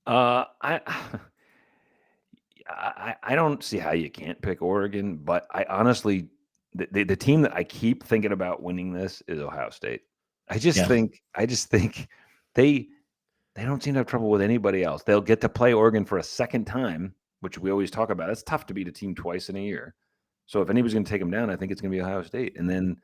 [SPEAKER 1] I don't see how you can't pick Oregon, but I honestly, the team that I keep thinking about winning this is Ohio State. I just think they don't seem to have trouble with anybody else. They'll get to play Oregon for a second time, which we always talk about. It's tough to beat a team twice in a year. So if anybody's going to take them down, I think it's going to be Ohio State. And then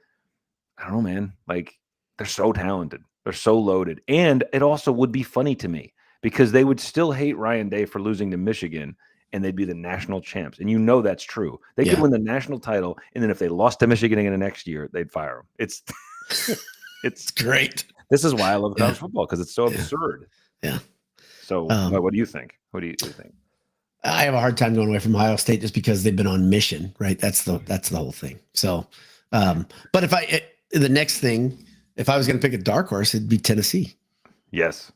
[SPEAKER 1] I don't know, man. Like, they're so talented. They're so loaded. And it also would be funny to me because they would still hate Ryan Day for losing to Michigan and they'd be the national champs. And you know that's true. They could win the national title, and then if they lost to Michigan again the next year, they'd fire them. It's
[SPEAKER 2] great.
[SPEAKER 1] This is why I love college football, because it's so absurd.
[SPEAKER 2] Yeah.
[SPEAKER 1] So what do you think? What do you think?
[SPEAKER 2] I have a hard time going away from Ohio State just because they've been on mission, right? That's the whole thing. So, but the next thing, if I was going to pick a dark horse, it'd be Tennessee.
[SPEAKER 1] Yes.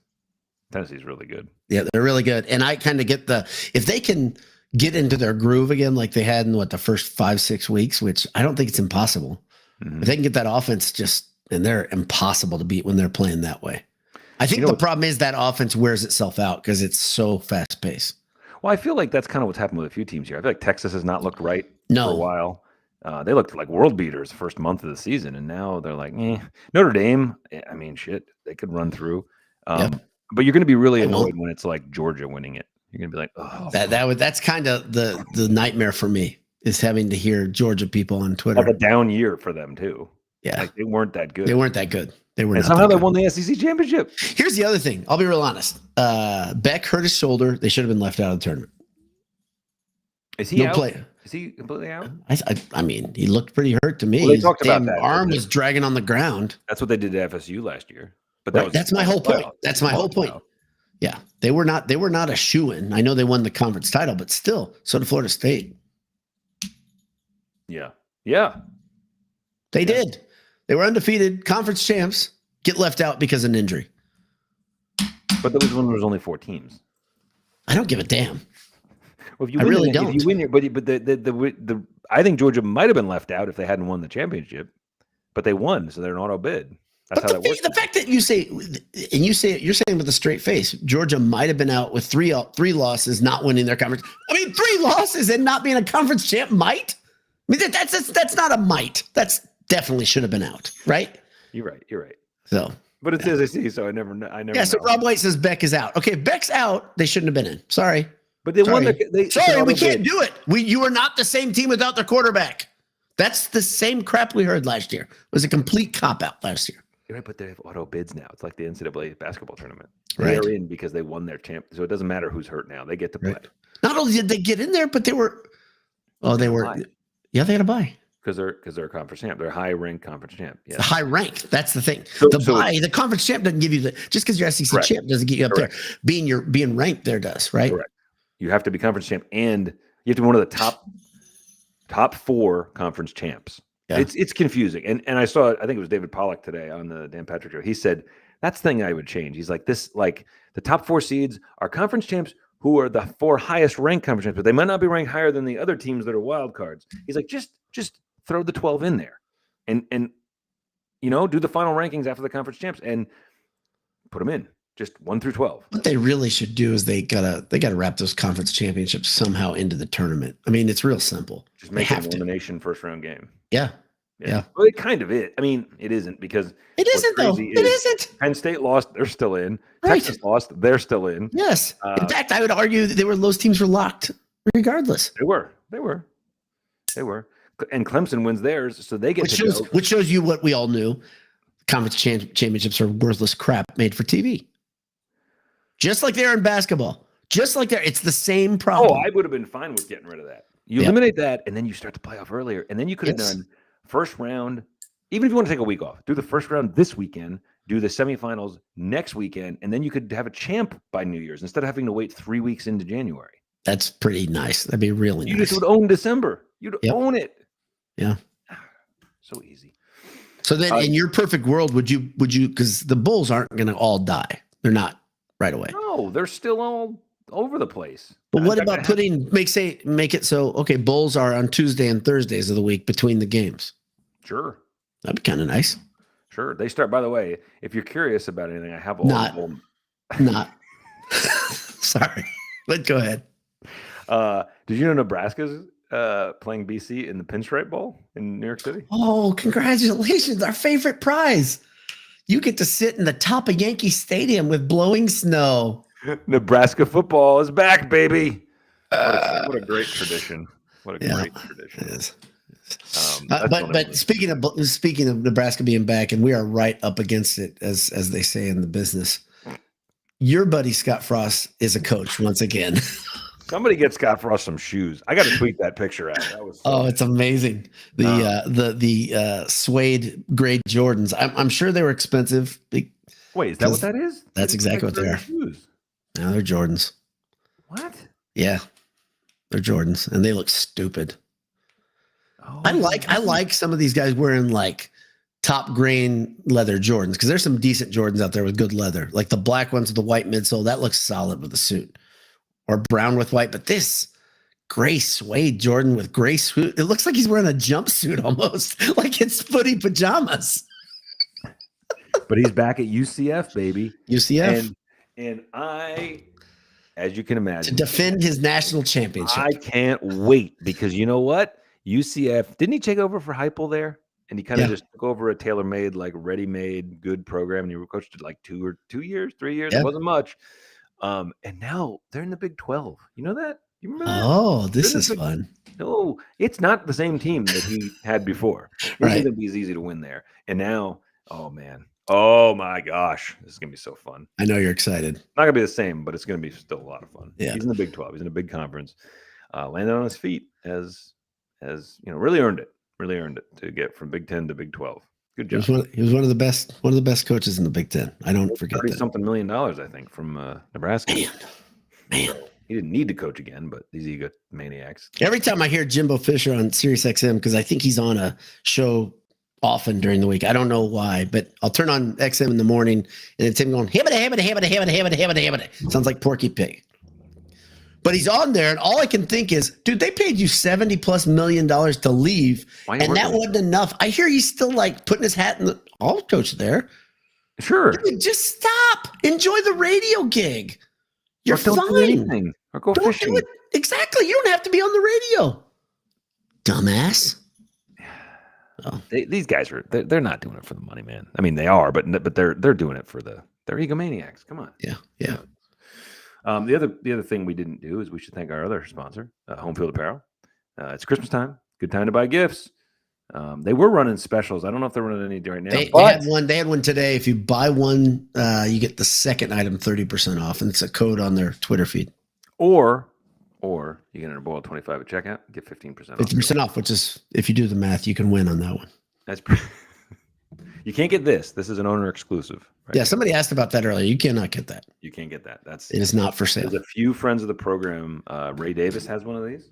[SPEAKER 1] Tennessee's really good.
[SPEAKER 2] Yeah, they're really good. And I kind of get if they can get into their groove again, like they had in the first 5-6 weeks, which I don't think it's impossible. Mm-hmm. If they can get that offense and they're impossible to beat when they're playing that way. I think the problem is that offense wears itself out because it's so fast paced.
[SPEAKER 1] Well, I feel like that's kind of what's happened with a few teams here. I feel like Texas has not looked right for a while. They looked like world beaters first month of the season, and now they're like, Notre Dame. I mean, shit, they could run through. But you're going to be really annoyed when it's like Georgia winning it. You're going to be like, oh,
[SPEAKER 2] that's kind of the nightmare for me, is having to hear Georgia people on Twitter.
[SPEAKER 1] Like a down year for them too.
[SPEAKER 2] Yeah,
[SPEAKER 1] like they weren't that good.
[SPEAKER 2] They weren't that good. They were.
[SPEAKER 1] And somehow they won the SEC championship.
[SPEAKER 2] Here's the other thing. I'll be real honest. Beck hurt his shoulder. They should have been left out of the tournament.
[SPEAKER 1] Is he out? Is he completely out?
[SPEAKER 2] I mean, he looked pretty hurt to me.
[SPEAKER 1] Well, they talked about that.
[SPEAKER 2] Arm was dragging on the ground.
[SPEAKER 1] That's what they did to FSU last year. But
[SPEAKER 2] that's my whole point. That's my whole point. Yeah, they were not a shoo-in. I know they won the conference title, but still, so did Florida State.
[SPEAKER 1] Yeah.
[SPEAKER 2] They did. They were undefeated conference champs. Get left out because of an injury.
[SPEAKER 1] But that was when there was only 4 teams.
[SPEAKER 2] I don't give a damn.
[SPEAKER 1] Well, if you really don't. If you win, but I think Georgia might have been left out if they hadn't won the championship, but they won, so they're an auto bid. That's how that works.
[SPEAKER 2] The fact that you say, and you're saying with a straight face, Georgia might have been out with three losses, not winning their conference. I mean, 3 losses and not being a conference champ might. I mean, that's not a might. That's definitely should have been out, right?
[SPEAKER 1] You're right.
[SPEAKER 2] So,
[SPEAKER 1] but it's SEC, so I never.
[SPEAKER 2] Yeah. So Rob White says Beck is out. Okay, Beck's out. They shouldn't have been in. Sorry.
[SPEAKER 1] But they won.
[SPEAKER 2] Sorry, we can't do it. You are not the same team without their quarterback. That's the same crap we heard last year. It was a complete cop-out last year.
[SPEAKER 1] You're right, but they have auto bids now. It's like the NCAA basketball tournament.
[SPEAKER 2] Right.
[SPEAKER 1] They're in because they won their champ. So it doesn't matter who's hurt now. They get to play.
[SPEAKER 2] Right. Not only did they get in there, but they were. Oh, they were. Yeah, they had a bye.
[SPEAKER 1] Because they're a conference champ. They're a high-ranked conference champ. Yeah.
[SPEAKER 2] High rank. That's the thing. The conference champ doesn't give you just because you're SEC champ doesn't get you up there. Being ranked there does, right?
[SPEAKER 1] Correct. You have to be conference champ, and you have to be one of the top 4 conference champs. Yeah. It's confusing. And I saw, I think it was David Pollack today on the Dan Patrick show. He said that's the thing I would change. He's like, the top 4 seeds are conference champs who are the 4 highest ranked conference champs, but they might not be ranked higher than the other teams that are wild cards. He's like, just throw the 12 in there and do the final rankings after the conference champs and put them in. Just 1 through 12.
[SPEAKER 2] What they really should do is they gotta wrap those conference championships somehow into the tournament. I mean, it's real simple.
[SPEAKER 1] Just make an elimination first round game.
[SPEAKER 2] Yeah.
[SPEAKER 1] Well, it kind of is. I mean, it isn't because
[SPEAKER 2] it isn't though. It isn't.
[SPEAKER 1] Penn State lost, they're still in.
[SPEAKER 2] Right.
[SPEAKER 1] Texas lost, they're still in.
[SPEAKER 2] Yes. In fact, I would argue that those teams were locked regardless.
[SPEAKER 1] They were. And Clemson wins theirs, so they get
[SPEAKER 2] which shows you what we all knew. Conference championships are worthless crap made for TV. Just like they're in basketball. It's the same problem.
[SPEAKER 1] Oh, I would have been fine with getting rid of that. You eliminate that, and then you start the playoff earlier. And then you could have done first round, even if you want to take a week off, do the first round this weekend, do the semifinals next weekend, and then you could have a champ by New Year's instead of having to wait 3 weeks into January.
[SPEAKER 2] That's pretty nice. That'd be really nice.
[SPEAKER 1] You just would own December. You'd own it.
[SPEAKER 2] Yeah.
[SPEAKER 1] So easy.
[SPEAKER 2] So then in your perfect world, would you, because the Bulls aren't going to all die. They're not right away.
[SPEAKER 1] No, they're still all over the place.
[SPEAKER 2] But what about make it so, okay, Bulls are on Tuesday and Thursdays of the week between the games.
[SPEAKER 1] Sure.
[SPEAKER 2] That'd be kind of nice.
[SPEAKER 1] Sure. They start, by the way, if you're curious about anything, I have all
[SPEAKER 2] Not. Sorry. But go ahead.
[SPEAKER 1] Did you know Nebraska's playing BC in the Pinstripe Bowl in New York City?
[SPEAKER 2] Oh, congratulations. Our favorite prize. You get to sit in the top of Yankee Stadium with blowing snow.
[SPEAKER 1] Nebraska football is back, baby. What a great tradition. What a great tradition.
[SPEAKER 2] It is. But speaking of Nebraska being back, and we are right up against it, as they say in the business, your buddy Scott Frost is a coach once again.
[SPEAKER 1] Somebody get Scott Frost some shoes. I got to tweet that picture out. That was
[SPEAKER 2] it's amazing. The suede gray Jordans. I'm sure they were expensive.
[SPEAKER 1] Wait, is that what that is?
[SPEAKER 2] That's exactly what they are. Shoes. No, they're Jordans.
[SPEAKER 1] What?
[SPEAKER 2] Yeah, they're Jordans, and they look stupid. Oh, I like some of these guys wearing like top grain leather Jordans because there's some decent Jordans out there with good leather, like the black ones with the white midsole. That looks solid with a suit. Or brown with white, but this gray suede Jordan with gray suit, it looks like he's wearing a jumpsuit almost, like it's footy pajamas.
[SPEAKER 1] But he's back at UCF, baby.
[SPEAKER 2] UCF.
[SPEAKER 1] And I, as you can imagine,
[SPEAKER 2] to defend his national championship.
[SPEAKER 1] I can't wait because you know what? UCF, didn't he take over for Heupel there? And he kind of
[SPEAKER 2] Yeah.
[SPEAKER 1] just took over a tailor-made, like ready-made, good program. And he coached it like 2 years, 3 years.
[SPEAKER 2] Yeah.
[SPEAKER 1] It wasn't much. And now they're in the Big 12. You know that? You remember that?
[SPEAKER 2] Oh, this
[SPEAKER 1] They're in
[SPEAKER 2] is
[SPEAKER 1] the Big-
[SPEAKER 2] fun.
[SPEAKER 1] No, it's not the same team that he had before. It isn't
[SPEAKER 2] Right.
[SPEAKER 1] going to be as easy to win there. And now, oh man, oh my gosh, this is going to be so fun.
[SPEAKER 2] I know you're excited.
[SPEAKER 1] Not going to be the same, but it's going to be still a lot of fun.
[SPEAKER 2] Yeah.
[SPEAKER 1] He's in the Big 12. He's in a big conference. Landed on his feet as really earned it to get from Big 10 to Big 12. Good job.
[SPEAKER 2] He was one of the best coaches in the Big Ten. I don't forget that.
[SPEAKER 1] $30-something million, I think, from Nebraska.
[SPEAKER 2] Man.
[SPEAKER 1] So he didn't need to coach again, but these egomaniacs.
[SPEAKER 2] Every time I hear Jimbo Fisher on Sirius XM, because I think he's on a show often during the week. I don't know why, but I'll turn on XM in the morning and it's him going, hibbity. Sounds like Porky Pig. But he's on there, and all I can think is, dude, they paid you $70+ million to leave, and that wasn't enough. I hear he's still like putting his hat in the. I'll coach there.
[SPEAKER 1] Sure.
[SPEAKER 2] Dude, just stop. Enjoy the radio gig. You're
[SPEAKER 1] don't
[SPEAKER 2] fine.
[SPEAKER 1] do anything. Or go
[SPEAKER 2] Don't
[SPEAKER 1] fishing.
[SPEAKER 2] do it. Exactly. You don't have to be on the radio. Dumbass.
[SPEAKER 1] Oh. These guys they're not doing it for the money, man. I mean, they are, but they're doing it for they're egomaniacs. Come on.
[SPEAKER 2] Yeah.
[SPEAKER 1] The other thing we didn't do is we should thank our other sponsor, Home Field Apparel. It's Christmas time. Good time to buy gifts. They were running specials. I don't know if they're running any right now.
[SPEAKER 2] They had one today. If you buy one, you get the second item 30% off, and it's a code on their Twitter feed.
[SPEAKER 1] Or you get a boil 25 at checkout, get 15% off.
[SPEAKER 2] 50% off, which is, if you do the math, you can win on that one.
[SPEAKER 1] That's you can't get this. This is an owner exclusive. Right?
[SPEAKER 2] Yeah, somebody asked about that earlier. You cannot get that.
[SPEAKER 1] You can't get that.
[SPEAKER 2] It is not for sale.
[SPEAKER 1] There's a few friends of the program. Ray Davis has one of these.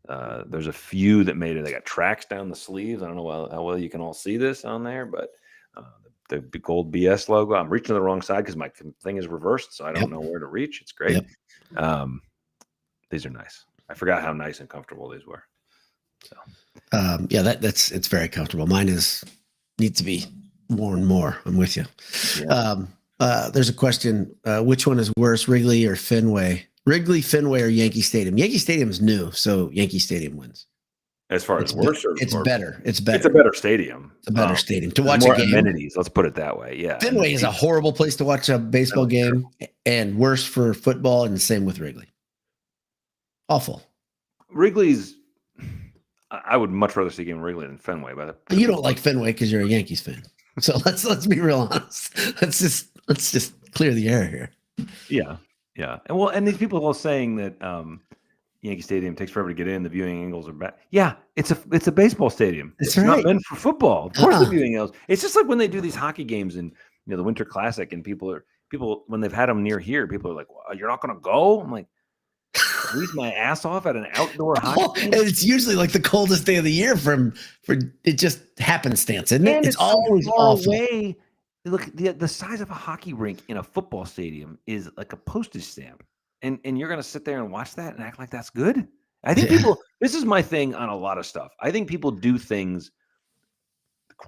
[SPEAKER 1] There's a few that made it. They got tracks down the sleeves. I don't know how well you can all see this on there, but the gold BS logo. I'm reaching to the wrong side because my thing is reversed, so I don't know where to reach. It's great. Yep. These are nice. I forgot how nice and comfortable these were. So
[SPEAKER 2] it's very comfortable. Mine needs to be worn more. I'm with you. Yeah. There's a question. Which one is worse, Wrigley or Fenway? Wrigley, Fenway, or Yankee Stadium? Yankee Stadium is new, so Yankee Stadium wins.
[SPEAKER 1] As far as worse,
[SPEAKER 2] it's better. It's better.
[SPEAKER 1] It's a better stadium.
[SPEAKER 2] It's a better stadium to watch
[SPEAKER 1] more
[SPEAKER 2] a game.
[SPEAKER 1] Amenities. Let's put it that way. Yeah.
[SPEAKER 2] Fenway is a horrible place to watch a baseball game, and worse for football, and the same with Wrigley. Awful.
[SPEAKER 1] Wrigley's. I would much rather see a game in Wrigley than Fenway. But
[SPEAKER 2] you don't like Fenway because you're a Yankees fan. So let's be real honest. Let's just clear the air here.
[SPEAKER 1] Yeah. And these people are all saying that Yankee Stadium takes forever to get in. The viewing angles are bad. Yeah, it's a baseball stadium. It's
[SPEAKER 2] right.
[SPEAKER 1] Not meant for football. Of course, the viewing angles. It's just like when they do these hockey games in the Winter Classic, and people when they've had them near here, people are like, well, "You're not going to go?" I'm like, "Freeze my ass off at an outdoor hockey game."
[SPEAKER 2] And it's usually like the coldest day of the year for it just happenstance, isn't it?
[SPEAKER 1] And
[SPEAKER 2] it's always
[SPEAKER 1] far
[SPEAKER 2] awful.
[SPEAKER 1] away. Look, the size of a hockey rink in a football stadium is like a postage stamp. And you're going to sit there and watch that and act like that's good? I think this is my thing on a lot of stuff. I think people do things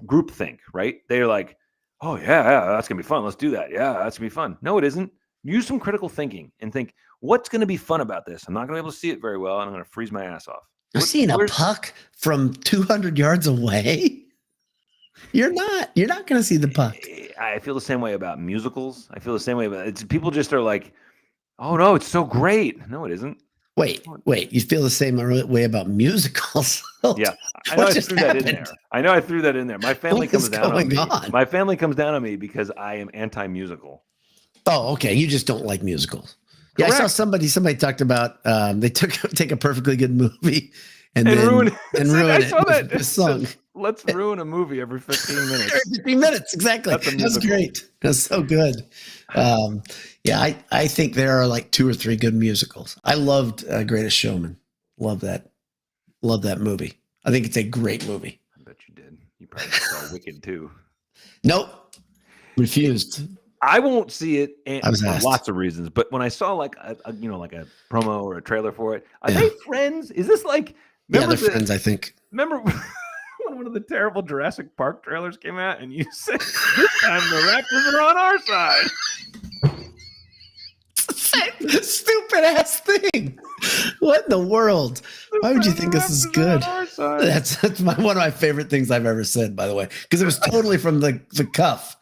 [SPEAKER 1] group think, right? They're like, oh, yeah, that's going to be fun. Let's do that. Yeah, that's going to be fun. No, it isn't. Use some critical thinking and think, what's going to be fun about this? I'm not going to be able to see it very well, and I'm going to freeze my ass off.
[SPEAKER 2] I'm seeing a puck from 200 yards away. You're not going to see the puck.
[SPEAKER 1] I feel the same way about musicals. I feel the same way about it. People just are like, oh, no, it's so great. No, it isn't.
[SPEAKER 2] Wait. You feel the same way about musicals?
[SPEAKER 1] Yeah. I know I threw that in there. My family comes down on me. My family comes down on me because I am anti-musical.
[SPEAKER 2] Oh, okay. You just don't like musicals. Yeah, correct. I saw somebody talked about they take a perfectly good movie and ruin it. I saw that. With a song.
[SPEAKER 1] Let's ruin a movie every 15 minutes.
[SPEAKER 2] 15 minutes, exactly. That's great. That's so good. I think there are like 2 or 3 good musicals. I loved Greatest Showman. Love that movie. I think it's a great movie.
[SPEAKER 1] I bet you did. You probably saw Wicked too.
[SPEAKER 2] Nope. Refused.
[SPEAKER 1] I won't see it
[SPEAKER 2] for
[SPEAKER 1] lots of reasons, but when I saw like a promo or a trailer for it, are they friends? Is this like?
[SPEAKER 2] Yeah, they're friends. I think.
[SPEAKER 1] Remember when one of the terrible Jurassic Park trailers came out, and you said, "This time the Raptors are on our side."
[SPEAKER 2] Stupid ass thing. What in the world? Why would you think this is good? That's one of my favorite things I've ever said, by the way, because it was totally from the cuff.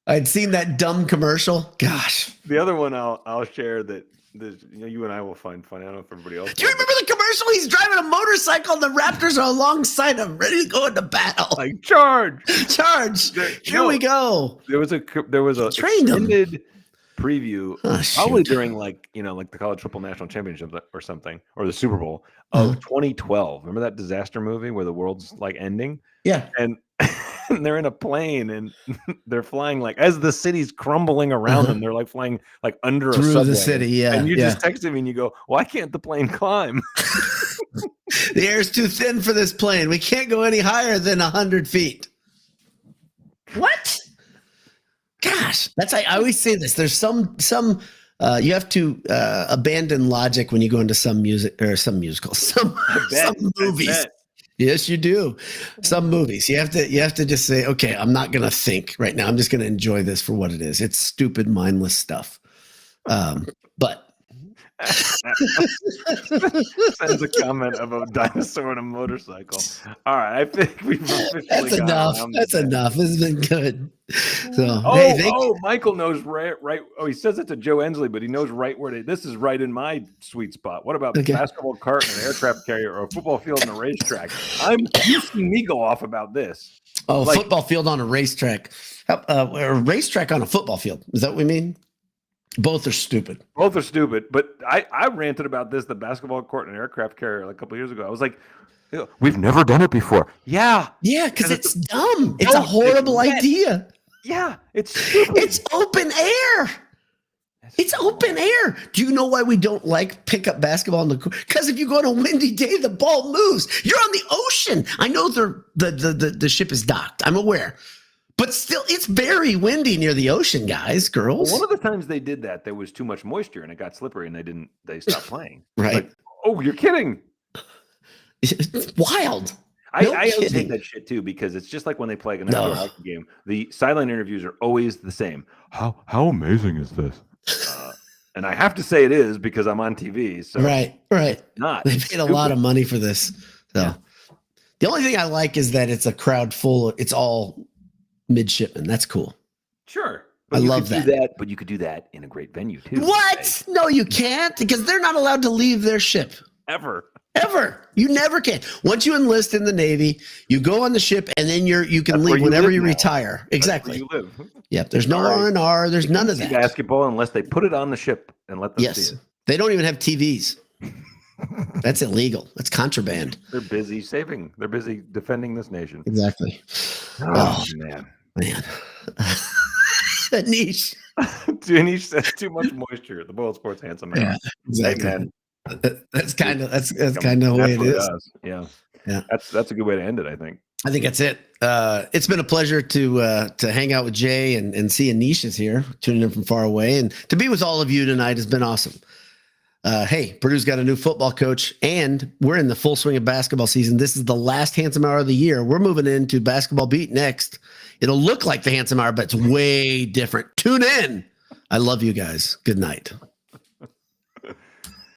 [SPEAKER 2] I'd seen that dumb commercial. Gosh.
[SPEAKER 1] The other one I'll share that you and I will find fun. I don't know if everybody else.
[SPEAKER 2] Do you remember the commercial? He's driving a motorcycle and the Raptors are alongside him, ready to go into battle.
[SPEAKER 1] Like charge.
[SPEAKER 2] Here we go.
[SPEAKER 1] There was a extended preview, probably during like the college football national championship or something, or the Super Bowl of 2012. Remember that disaster movie where the world's like ending?
[SPEAKER 2] Yeah.
[SPEAKER 1] And they're in a plane and they're flying like as the city's crumbling around them. They're like flying like under a subway.
[SPEAKER 2] The city. Yeah.
[SPEAKER 1] And you just text me and you go, "Why can't the plane climb?"
[SPEAKER 2] The air's too thin for this plane. We can't go any higher than 100 feet. What? Gosh, I always say this. There's some you have to abandon logic when you go into some music or some musicals, some movies. Yes, you do. Some movies. You have to just say, okay, I'm not going to think right now. I'm just going to enjoy this for what it is. It's stupid, mindless stuff. But
[SPEAKER 1] sends a comment of a dinosaur on a motorcycle. All right, I think we've officially
[SPEAKER 2] That's enough. That's enough. This has been good. So,
[SPEAKER 1] Michael knows right. Oh, he says it to Joe Ensley, but he knows right where this is right in my sweet spot. What about basketball cart and an aircraft carrier, or a football field and a racetrack? You've seen me go off about this.
[SPEAKER 2] Oh, football field on a racetrack, a racetrack on a football field. Is that what we mean? Both are stupid.
[SPEAKER 1] But I ranted about this, the basketball court and aircraft carrier, like a couple years ago. I was like, we've never done it before. Yeah,
[SPEAKER 2] because it's dumb. It's a horrible idea.
[SPEAKER 1] Yeah, it's stupid.
[SPEAKER 2] It's open air. It's open air. Do you know why we don't like pickup basketball on the court? Because if you go on a windy day, the ball moves. You're on the ocean. I know the ship is docked. I'm aware. But still, it's very windy near the ocean, guys, girls.
[SPEAKER 1] Well, one of the times they did that, there was too much moisture and it got slippery and they stopped playing.
[SPEAKER 2] Right.
[SPEAKER 1] Like, oh, you're kidding.
[SPEAKER 2] It's wild.
[SPEAKER 1] I always hate that shit too, because it's just like when they play an outdoor hockey game. The sideline interviews are always the same. How amazing is this? And I have to say it is, because I'm on TV. So
[SPEAKER 2] right. They paid a lot of money for this. So the only thing I like is that it's a crowd full. It's all midshipmen. That's cool.
[SPEAKER 1] Sure.
[SPEAKER 2] I love that.
[SPEAKER 1] But you could do that in a great venue too.
[SPEAKER 2] What?
[SPEAKER 1] Right?
[SPEAKER 2] No, you can't, because they're not allowed to leave their ship.
[SPEAKER 1] Ever.
[SPEAKER 2] You never can. Once you enlist in the Navy, you go on the ship, and then you can leave whenever you retire. Exactly.
[SPEAKER 1] That's where you live.
[SPEAKER 2] Yep. There's no R&R. There's none of that.
[SPEAKER 1] Basketball, unless they put it on the ship and let them see it.
[SPEAKER 2] They don't even have TVs. That's illegal. That's contraband.
[SPEAKER 1] They're busy saving. They're busy defending this nation.
[SPEAKER 2] Exactly.
[SPEAKER 1] Oh man.
[SPEAKER 2] Anish.
[SPEAKER 1] Anish says too much moisture. The Boiled Sports handsome man.
[SPEAKER 2] Yeah, exactly.
[SPEAKER 1] Amen.
[SPEAKER 2] That's kind of the way it is.
[SPEAKER 1] Yeah. That's a good way to end it, I think.
[SPEAKER 2] I think that's it. It's been a pleasure to hang out with Jay and see Anish is here, tuning in from far away, and to be with all of you tonight has been awesome. Hey, Purdue's got a new football coach, and we're in the full swing of basketball season. This is the last Handsome Hour of the year. We're moving into Basketball Beat next. It'll look like the Handsome Hour, but it's way different. Tune in. I love you guys. Good night.